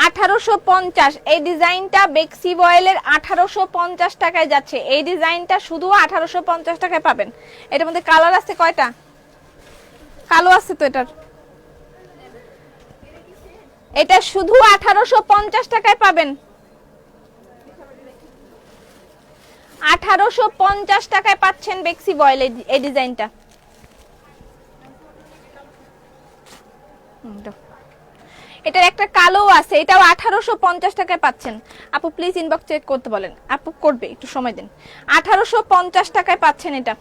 1850। এই ডিজাইনটা বেক্সি বয়েলের 1850 টাকায় যাচ্ছে। এই ডিজাইনটা শুধু 1850 টাকায় পাবেন। এটার মধ্যে কালার আছে কয়টা? কালো আছে তো এটার। এটা শুধু 1850 টাকায় পাবেন, 1850 টাকায় পাচ্ছেন বেক্সি বয়েল এই ডিজাইনটা। এটার একটা কালো আছে, এটাও 1850 টাকায় পাচ্ছেন। আপু প্লিজ ইনবক্স চেক করতে বলেন, আপু করবে, একটু সময় দিন। 1850 টাকায় পাচ্ছেন এটা।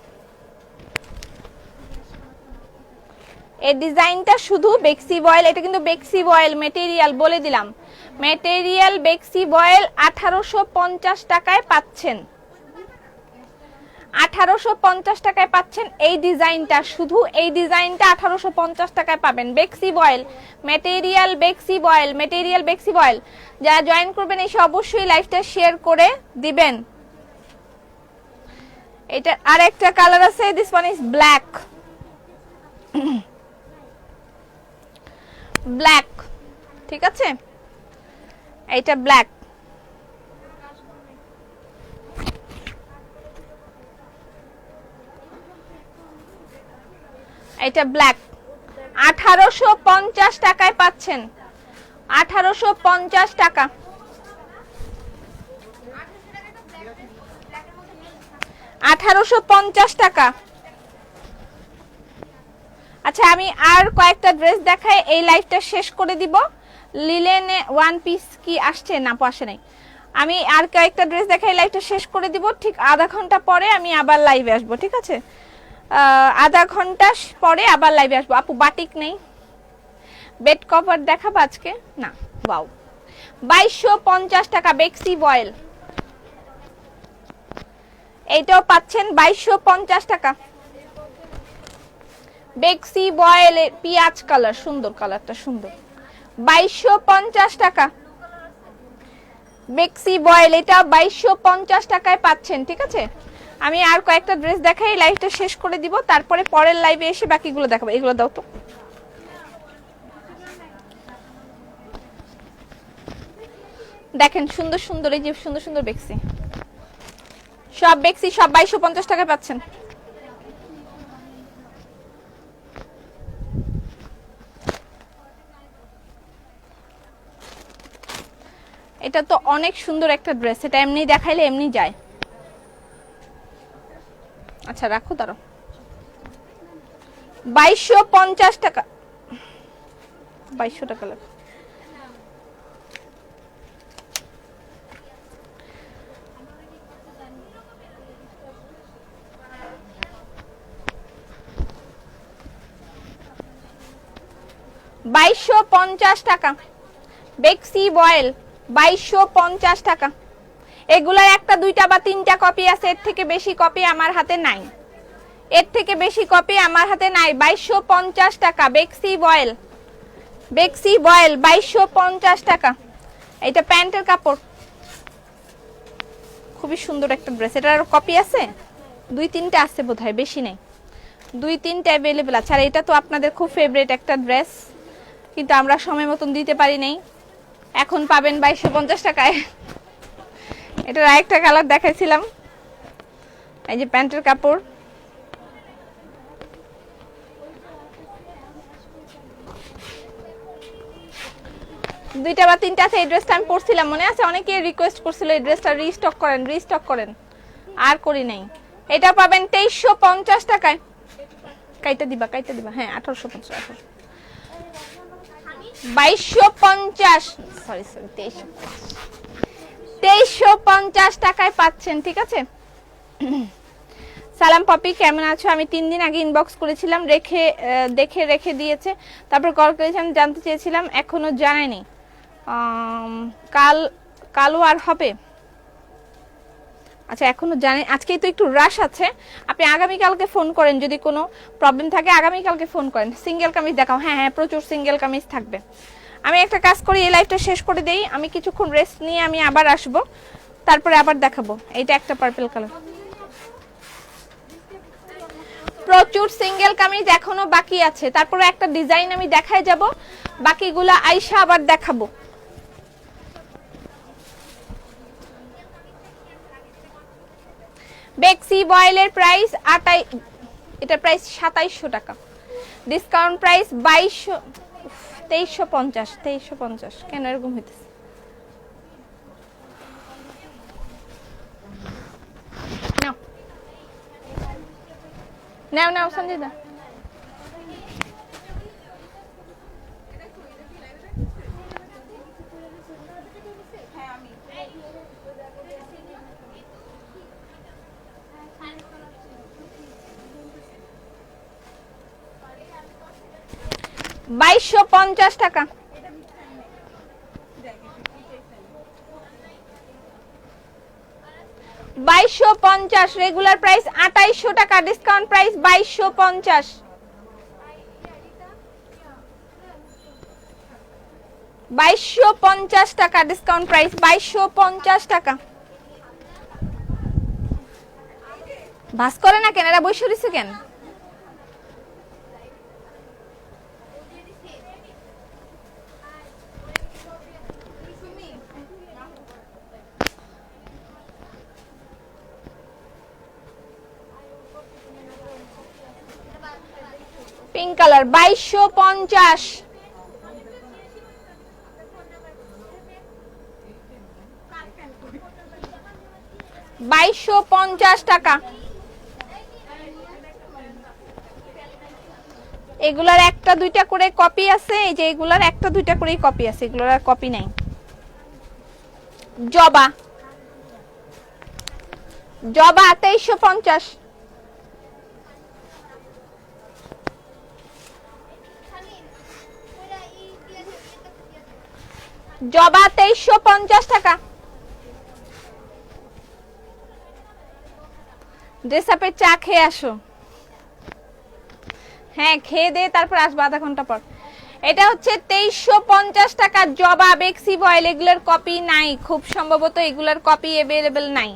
এই ডিজাইনটা শুধু বেক্সি বয়েল। এটা কিন্তু বেক্সি বয়েল মেটেরিয়াল, বলে দিলাম মেটেরিয়াল বেক্সি বয়েল 1850 টাকায় পাচ্ছেন, 1850 টাকায় পাচ্ছেন এই ডিজাইনটা। শুধু এই ডিজাইনটা 1850 টাকায় পাবেন। বেক্সি বয়েল মেটেরিয়াল, বেক্সি বয়েল মেটেরিয়াল, বেক্সি বয়েল। যারা জয়েন করবেন এসে অবশ্যই লাইভটা শেয়ার করে দিবেন। এটা আর একটা কালার আছে, this one is black, black ঠিক আছে, এইটা ব্ল্যাক, এটা ব্ল্যাক 1850 টাকায় পাচ্ছেন, 1850 টাকা। টাকা। আচ্ছা আমি আর কয়েকটা ড্রেস দেখাই, এই লাইভটা শেষ করে দিব। লিলেনে ওয়ান পিস কি আসছে না, আসে নাই। আমি আর কয়েকটা ড্রেস দেখাই, লাইভটা শেষ করে দিব। ঠিক আধা ঘন্টা পরে আমি আবার লাইভে আসবো, ঠিক আছে? আধা ঘন্টা পরে আবার লাইভে আসবো। আপু বাটিক নেই, বেড কভার দেখাবো আজকে না। ওয়াও 2250 টাকা বেক্সি বয়েল, এইটাও পাচ্ছেন 2250 টাকা। বেক্সি বয়েল পিয়াজ কালার, সুন্দর কালারটা, সুন্দর। 2250 টাকা বেক্সি বয়েল, এটা 2250 টাকায় পাচ্ছেন, ঠিক আছে? আমি আর কয়েকটা ড্রেস দেখাই, লাইভটা শেষ করে দিব, তারপরে পরের লাইভে এসে বাকিগুলো দেখাবো। এগুলো দাও তো। দেখেন সুন্দর সুন্দর, এই যে সুন্দর সুন্দর বেক্সি, সব বেক্সি সব 2250 টাকায় পাচ্ছেন। এটা তো অনেক সুন্দর একটা ড্রেস, এটা এমনি দেখাইলে এমনি যায়। আচ্ছা রাখো, দাঁড়াও। 2250 টাকা, 2200 টাকা লাগে। টাকা বেক্সি বয়েল, 2250 টাকা। এগুলার একটা দুইটা বা তিনটা কপি আছে, এর থেকে বেশি কপি আমার হাতে নাই, এর থেকে বেশি কপি আমার হাতে নাই। 2250 টাকা বেক্সি বয়েল, বেক্সি বয়েল 2250 টাকা। এটা প্যান্টের কাপড়, খুবই সুন্দর একটা ড্রেস। এটার কপি আছে দুই তিনটা আছে বোধহয়, বেশি নেই, দুই তিনটা অ্যাভেলেবেল আছে। আর এটা তো আপনাদের খুব ফেভারিট একটা ড্রেস, কিন্তু আমরা সময় মতন দিতে পারি নাই, এখন পাবেন 2250 টাকায়। এটার আরেকটা কালার দেখাইছিলাম, এই যে প্যান্টের কাপড়। দুইটা বা তিনটা আছে, এই ড্রেসটা আমি পরছিলাম, মনে আছে? অনেকে রিকোয়েস্ট করছিল এই ড্রেসটা রিস্টক করেন, রিস্টক করেন, আর করি নাই। এটা পাবেন 2350 টাকায়। কাইটা দিবা, কাইটা দিবা, হ্যাঁ 1850, 2250, সরি সরি 2350 টাকায় পাচ্ছেন, ঠিক আছে? সালাম পপি, কেমন আছো? আমি 3 দিন আগে ইনবক্স করেছিলাম, দেখে রেখে দিয়েছে, তারপর কল করেছিলাম, জানতে চেয়েছিলাম, এখনো জানায়নি। কালও আর হবে? আচ্ছা এখনো জানেন, আজকেই তো একটু রাশ আছে, আপনি আগামীকালকে ফোন করেন, যদি কোনো প্রবলেম থাকে আগামীকালকে ফোন করেন। সিঙ্গেল কামিজ দেখাও, হ্যাঁ হ্যাঁ প্রচুর সিঙ্গেল কামিজ থাকবে। আমি একটা কাজ করি, এই লাইভটা শেষ করে দেই, আমি কিছুক্ষণ রেস্ট নিয়ে আমি আবার আসব, তারপরে আবার দেখাবো। এইটা একটা পার্পল কালার, প্রচুর সিঙ্গেল কামিজ এখনো বাকি আছে, তারপরে একটা ডিজাইন আমি দেখাই যাব, বাকিগুলো আইসা আবার দেখাবো। বেক্সি বয়েলের প্রাইস 28, এটা প্রাইস 2700 টাকা, ডিসকাউন্ট প্রাইস 2350। কেন এরকম হইতেছে? নাও নাও সঞ্জিদা, $2250 টাকা। $2250, রেগুলার প্রাইস 2800 টাকা, ডিসকাউন্ট প্রাইস 2250। টাকা ডিসকাউন্ট প্রাইস, 2250 টাকা। ভাস করে না কেন, এরা বসে রইছে কেন? পিঙ্ক কালার 2250, 2250 টাকা। এগুলার একটা দুইটা করে কপি আছে, এই যে এগুলার একটা দুইটা করেই কপি আছে, এগুলোর আর কপি নাই। জবা, জবা 2350, জবা 2350 টাকা। ড্রেস আপের চা খেয়ে আসো। হ্যাঁ খেয়ে দে তারপর আসবো আধা ঘন্টা পর। এটা হচ্ছে 2350 টাকা জবা বেক্সি বয়েল। এগুলোর কপি নাই, খুব সম্ভবত এগুলোর কপি अवेलेबल নাই।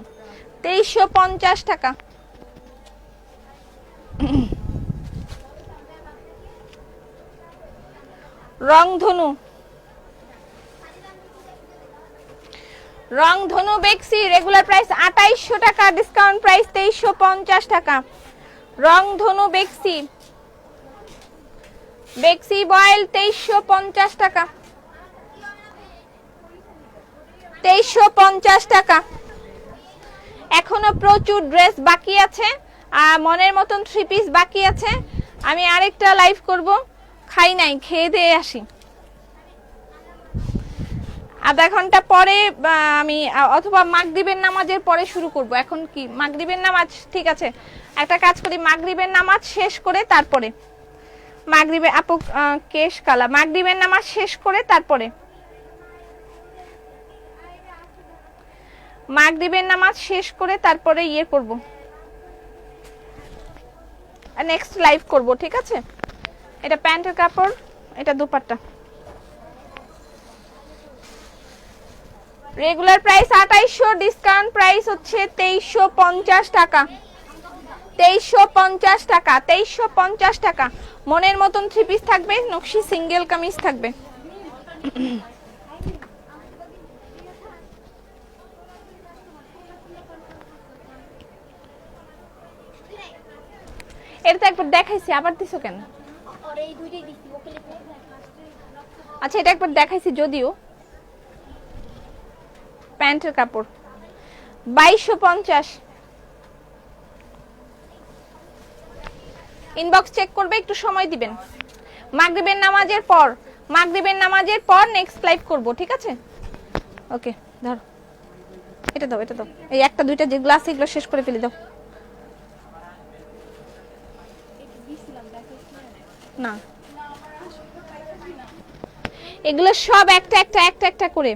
2350 টাকা। রংধনু, রংধনু বেক্সি রেগুলার প্রাইস 2800 টাকা, ডিসকাউন্ট প্রাইস 2350 টাকা। রংধনু বেক্সি, বেক্সি বয়েল 2350 টাকা, 2350 টাকা। এখনো প্রচুর ড্রেস বাকি আছে, আর মনের মতন 3 পিস বাকি আছে। আমি আরেকটা লাইভ করব, খাই নাই, খেয়ে দিয়ে আসি। আধা ঘন্টা পরে আমি অথবা মাগরিবের নামাজের পরে শুরু করব। এখন কি মাগরিবের নামাজ? ঠিক আছে, একটা কাজ করি, মাগরিবের নামাজ শেষ করে তারপরে, মাগরিবে আপু কেশ কালা, মাগরিবের নামাজ শেষ করে তারপরে, মাগরিবের নামাজ শেষ করে তারপরে ইয়ে করব, নেক্সট লাইভ করব। ঠিক আছে, এটা প্যান্টের কাপড়, এটা dupatta. Regular price 2800, discount price হচ্ছে 2350 টাকা, 2350 টাকা, 2350 টাকা। মনের মতন 3 পিস থাকবে, নকশি সিঙ্গেল কামিজ থাকবে। এটা তো একবার দেখাইছি, আবার দিছো কেন? আচ্ছা এটা একবার দেখাইছি যদিও। প্যান্টের কাপড় 2250, ইনবক্স চেক করবে, একটু সময় দিবেন। মাগরিবের নামাজের পর, মাগরিবের নামাজের পর নেক্সট লাইভ করব। ঠিক আছে, ওকে ধর, এটা দাও, এটা দাও, এই একটা দুইটা যেগুলো আছে এগুলো শেষ করে ফেলে দাও। না এগুলো সব একটা একটা একটা একটা করে।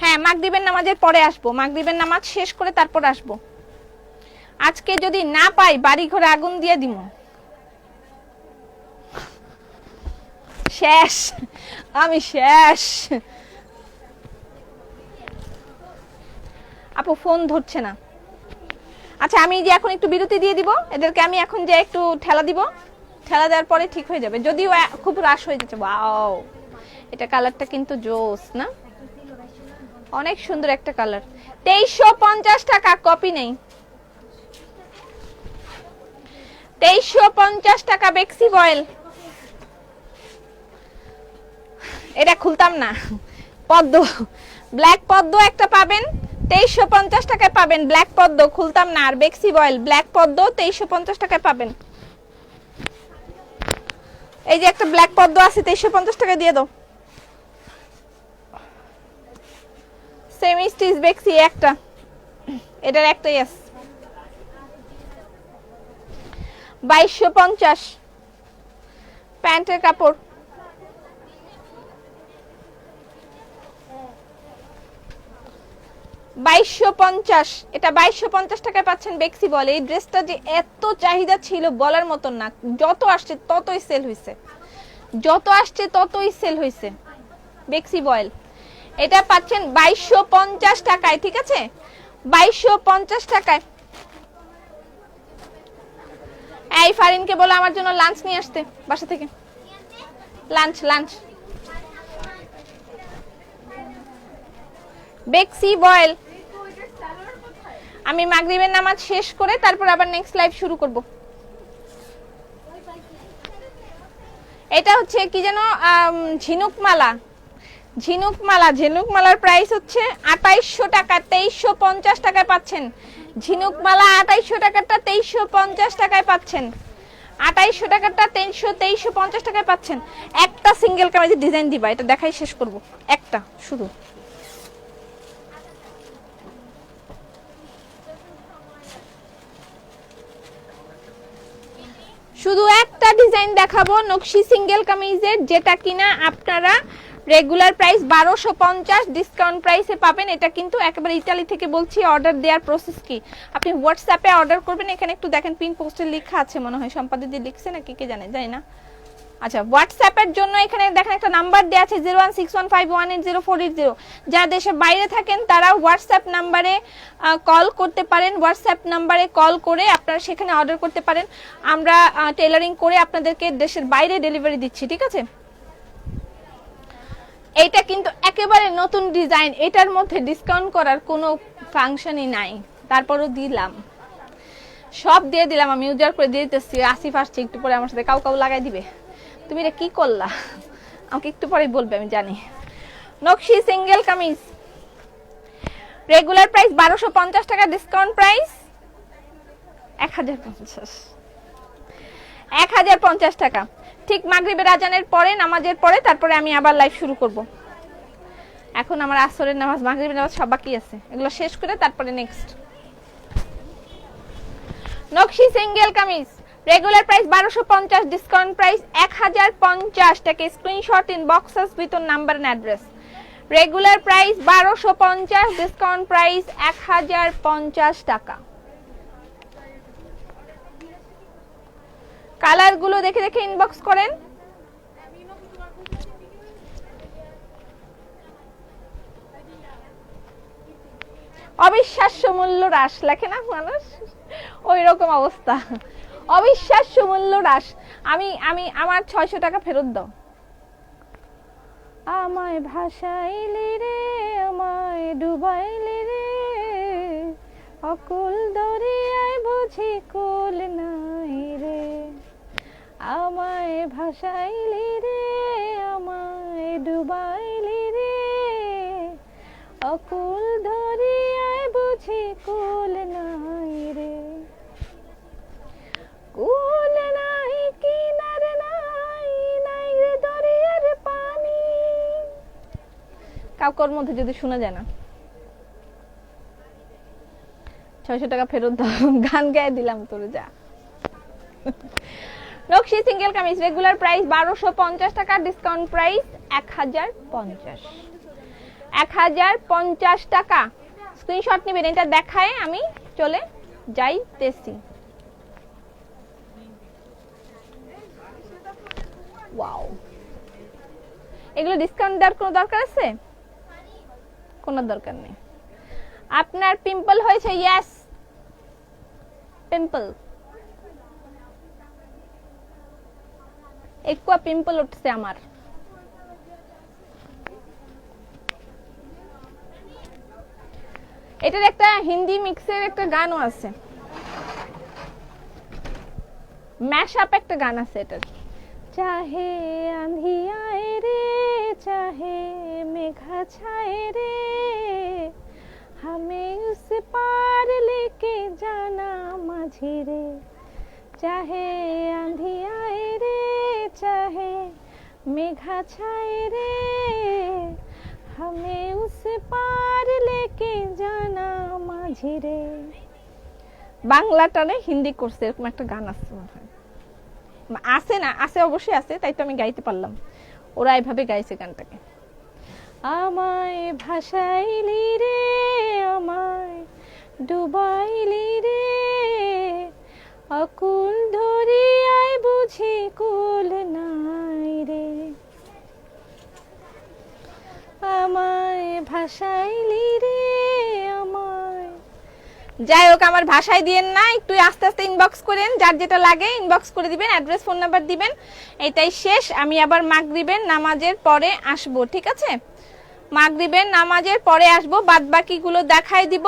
হ্যাঁ মাগরিবের নামাজের পরে আসবো, মাগরিবের নামাজ শেষ করে তারপর আসবো। আজকে যদি না পাই বাড়ি ঘরে আগুন দিয়ে দিমু, শেষ, আমি শেষ। আপু ফোন ধরছে না। আচ্ছা আমি যে এখন একটু বিরতি দিয়ে দিব এদেরকে, আমি এখন যে একটু ঠেলা দিব, ঠেলা দেওয়ার পরে ঠিক হয়ে যাবে, যদিও খুব রাশ হয়ে যাচ্ছে। ওয়াও, এটা কালারটা কিন্তু জোস না, অনেক সুন্দর একটা কালার। 2350 টাকা, কপি নেই। 2350 টাকা বেক্সি বয়েল। এটা খুলতাম না, পদ্ম, ব্ল্যাক পদ্ম একটা পাবেন 2350 টাকায় পাবেন। ব্ল্যাক পদ্ম খুলতাম না, আর বেক্সি বয়েল ব্ল্যাক পদ্ম 2350 টাকায় পাবেন। এই যে একটা ব্ল্যাক পদ্ম আছে 2350 টাকা দিয়ে দাও। সেমি স্টিচ বেক্সি একটা, এটার একটাই আছে 2250। প্যান্টের কাপড় 2250, এটা 2250 টাকায় পাচ্ছেন বেক্সি বয়েল। এই ড্রেসটা যে এত চাহিদা ছিল বলার মতন না, যত আসছে ততই সেল হইছে, যত আসছে ততই সেল হইছে। বেক্সি বয়েল এটা পাচ্ছেন 2250 টাকায়। ঠিক আছে, 2250 টাকায়। এই ফারিনকে বলো আমার জন্য লাঞ্চ নিয়ে আসতে বাসা থেকে, লাঞ্চ লাঞ্চ। বেক্সি বয়েল আমি মাগরিবের নামাজ শেষ করে তারপর আবার নেক্সট লাইভ শুরু করব। এটা হচ্ছে কি যেন ঝিনুকমালা, ঝিনুকমালার প্রাইস হচ্ছে 2800 টাকা, 2350 টাকায় পাচ্ছেন। ঝিনুকমালা 2800 টাকাটা 2350 টাকায় পাচ্ছেন, 2800 টাকাটা 2350 টাকায় পাচ্ছেন। একটা সিঙ্গেল কামিজের ডিজাইন দিবা, এটা দেখাই শেষ করব, একটা শুধু। শুধু একটা ডিজাইন দেখাবো নকশি সিঙ্গেল কামিজের, যেটা কিনা আপনারা রেগুলার প্রাইস 1250, ডিসকাউন্ট প্রাইসে পাবেন। এটা কিন্তু একেবারে ইতালি থেকে বলছি। অর্ডার দেওয়ার প্রসেস কি, আপনি হোয়াটসঅ্যাপে অর্ডার করবেন। এখানে একটু দেখেন পিন পোস্টে লেখা আছে, মনে হয় সম্পাদিত লিখছে নাকি কে জানে, জানি না। আচ্ছা, হোয়াটসঅ্যাপের জন্য এখানে দেখেন একটা নাম্বার দেওয়া আছে 01615180480। যারা দেশের বাইরে থাকেন তারা হোয়াটসঅ্যাপ নাম্বারে কল করতে পারেন, হোয়াটসঅ্যাপ নাম্বারে কল করে আপনারা সেখানে অর্ডার করতে পারেন। আমরা টেলারিং করে আপনাদেরকে দেশের বাইরে ডেলিভারি দিচ্ছি, ঠিক আছে। এইটা কিন্তু একেবারে নতুন ডিজাইন, এটার মধ্যে ডিসকাউন্ট করার কোনো ফাংশনই নাই, তারপরও দিলাম, সব দিয়ে দিলাম। আমি ইউজার করে দিয়ে দিতেছি। আসিফ আসছে একটু পরে আমার সাথে কাউ লাগাই দিবে। তুমি এটা কি করলা আমাকে একটু পরে বলবে, আমি জানি। নকশি সিঙ্গেল কামিজ রেগুলার প্রাইস 1250 টাকা, ডিসকাউন্ট প্রাইস 1050 টাকা। ঠিক মাগরিবের আজানের পরে, নামাজের পরে, তারপরে আমি আবার লাইভ শুরু করব। এখন আমার আসরের নামাজ, মাগরিবের নামাজ সব বাকি আছে, এগুলো শেষ করে তারপরে নেক্সট। নকশি single kameez regular price 1250, discount price 1050 টাকা। Screenshot inboxes with number and address. Regular price 1250, discount price 1050 টাকা। কালার গুলো দেখে দেখে ইনবক্স করেন। অবিশ্বাস্য মূল্য হ্রাস লেখে না মানুষ, ওই রকম অবস্থা। অবিশ্বাস্য মূল্য হ্রাস। আমি আমার 600 টাকা ফেরত দাও। আমায় ভাসাইলি রে, আমায় ডুবাইলি রে, অকুল দরিয়ায় বুঝি কুল নাই রে। আমায় ভাসাইলি রে, আমায় ডুবাইলি রে, অকুল দরিয়ায় বুঝি কুল নাই রে। কুল নাই, কিনারে নাই, নাই রে দরিয়ার পানি। কাউকর মধ্যে যদি শোনা যায় না, 600 টাকা ফেরত দাও। গান গায়ে দিলাম তোরে, যা। নকশি সিঙ্গেল কামিজ রেগুলার প্রাইস 1250 টাকা, ডিসকাউন্ট প্রাইস 1050, 1050 টাকা। স্ক্রিনশট নেবেন, এটা দেখায় আমি চলে যাইতেছি। ওয়াও, এগুলো ডিসকাউন্ট দেওয়ার কোনো দরকার আছে? কোনো দরকার নেই। আপনার পিম্পল হয়েছে? ইয়েস, পিম্পল, একটু পিম্পল উঠছে আমার। এটার একটা হিন্দি মিক্সের একটা গানও আছে, ম্যাশ আপ একটা গান আছে এটার। চাহে আঁধি আয়ে রে, চাহে মেঘা ছায়ে রে, हमें उस पार लेके जाना माझी रे। चाहे आंधी आए रे, चाहे मेघा छाए रे, हमें उस पार लेके जाना माझी रे। বাংলাটারে হিন্দি করছে, এরকম একটা গান আছে মনে হয়, আছে না? আছে, অবশ্যই আছে, তাই তো আমি গাইতে পারলাম। ওরা এভাবে গাইছে গানটাকে। আমায় ভাসাইলি রে, আমায় ডুবাইলি রে, অকুল দরিয়ায় বুঝি কুল নাই রে। আমায় ভাসাইলি রে, আমায়। যাই হোক, আমার ভাষায় দিয়েন না, একটু আস্তে আস্তে ইনবক্স করেন, যার যেটা লাগে ইনবক্স করে দিবেন, অ্যাড্রেস ফোন নাম্বার দিবেন। এটাই শেষ। আমি আবার মাগরিবের নামাজের পরে আসবো, ঠিক আছে? মাগরিবের নামাজের পরে আসবো, বাদ বাকিগুলো দেখাই দিব,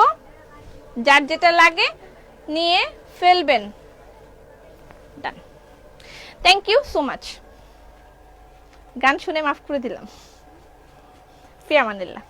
যার যেটা লাগে নিয়ে ফেলবেন। ডান, থ্যাংক ইউ সো মাচ। গান শুনে মাফ করে দিলাম। ফি আমানিল্লাহ।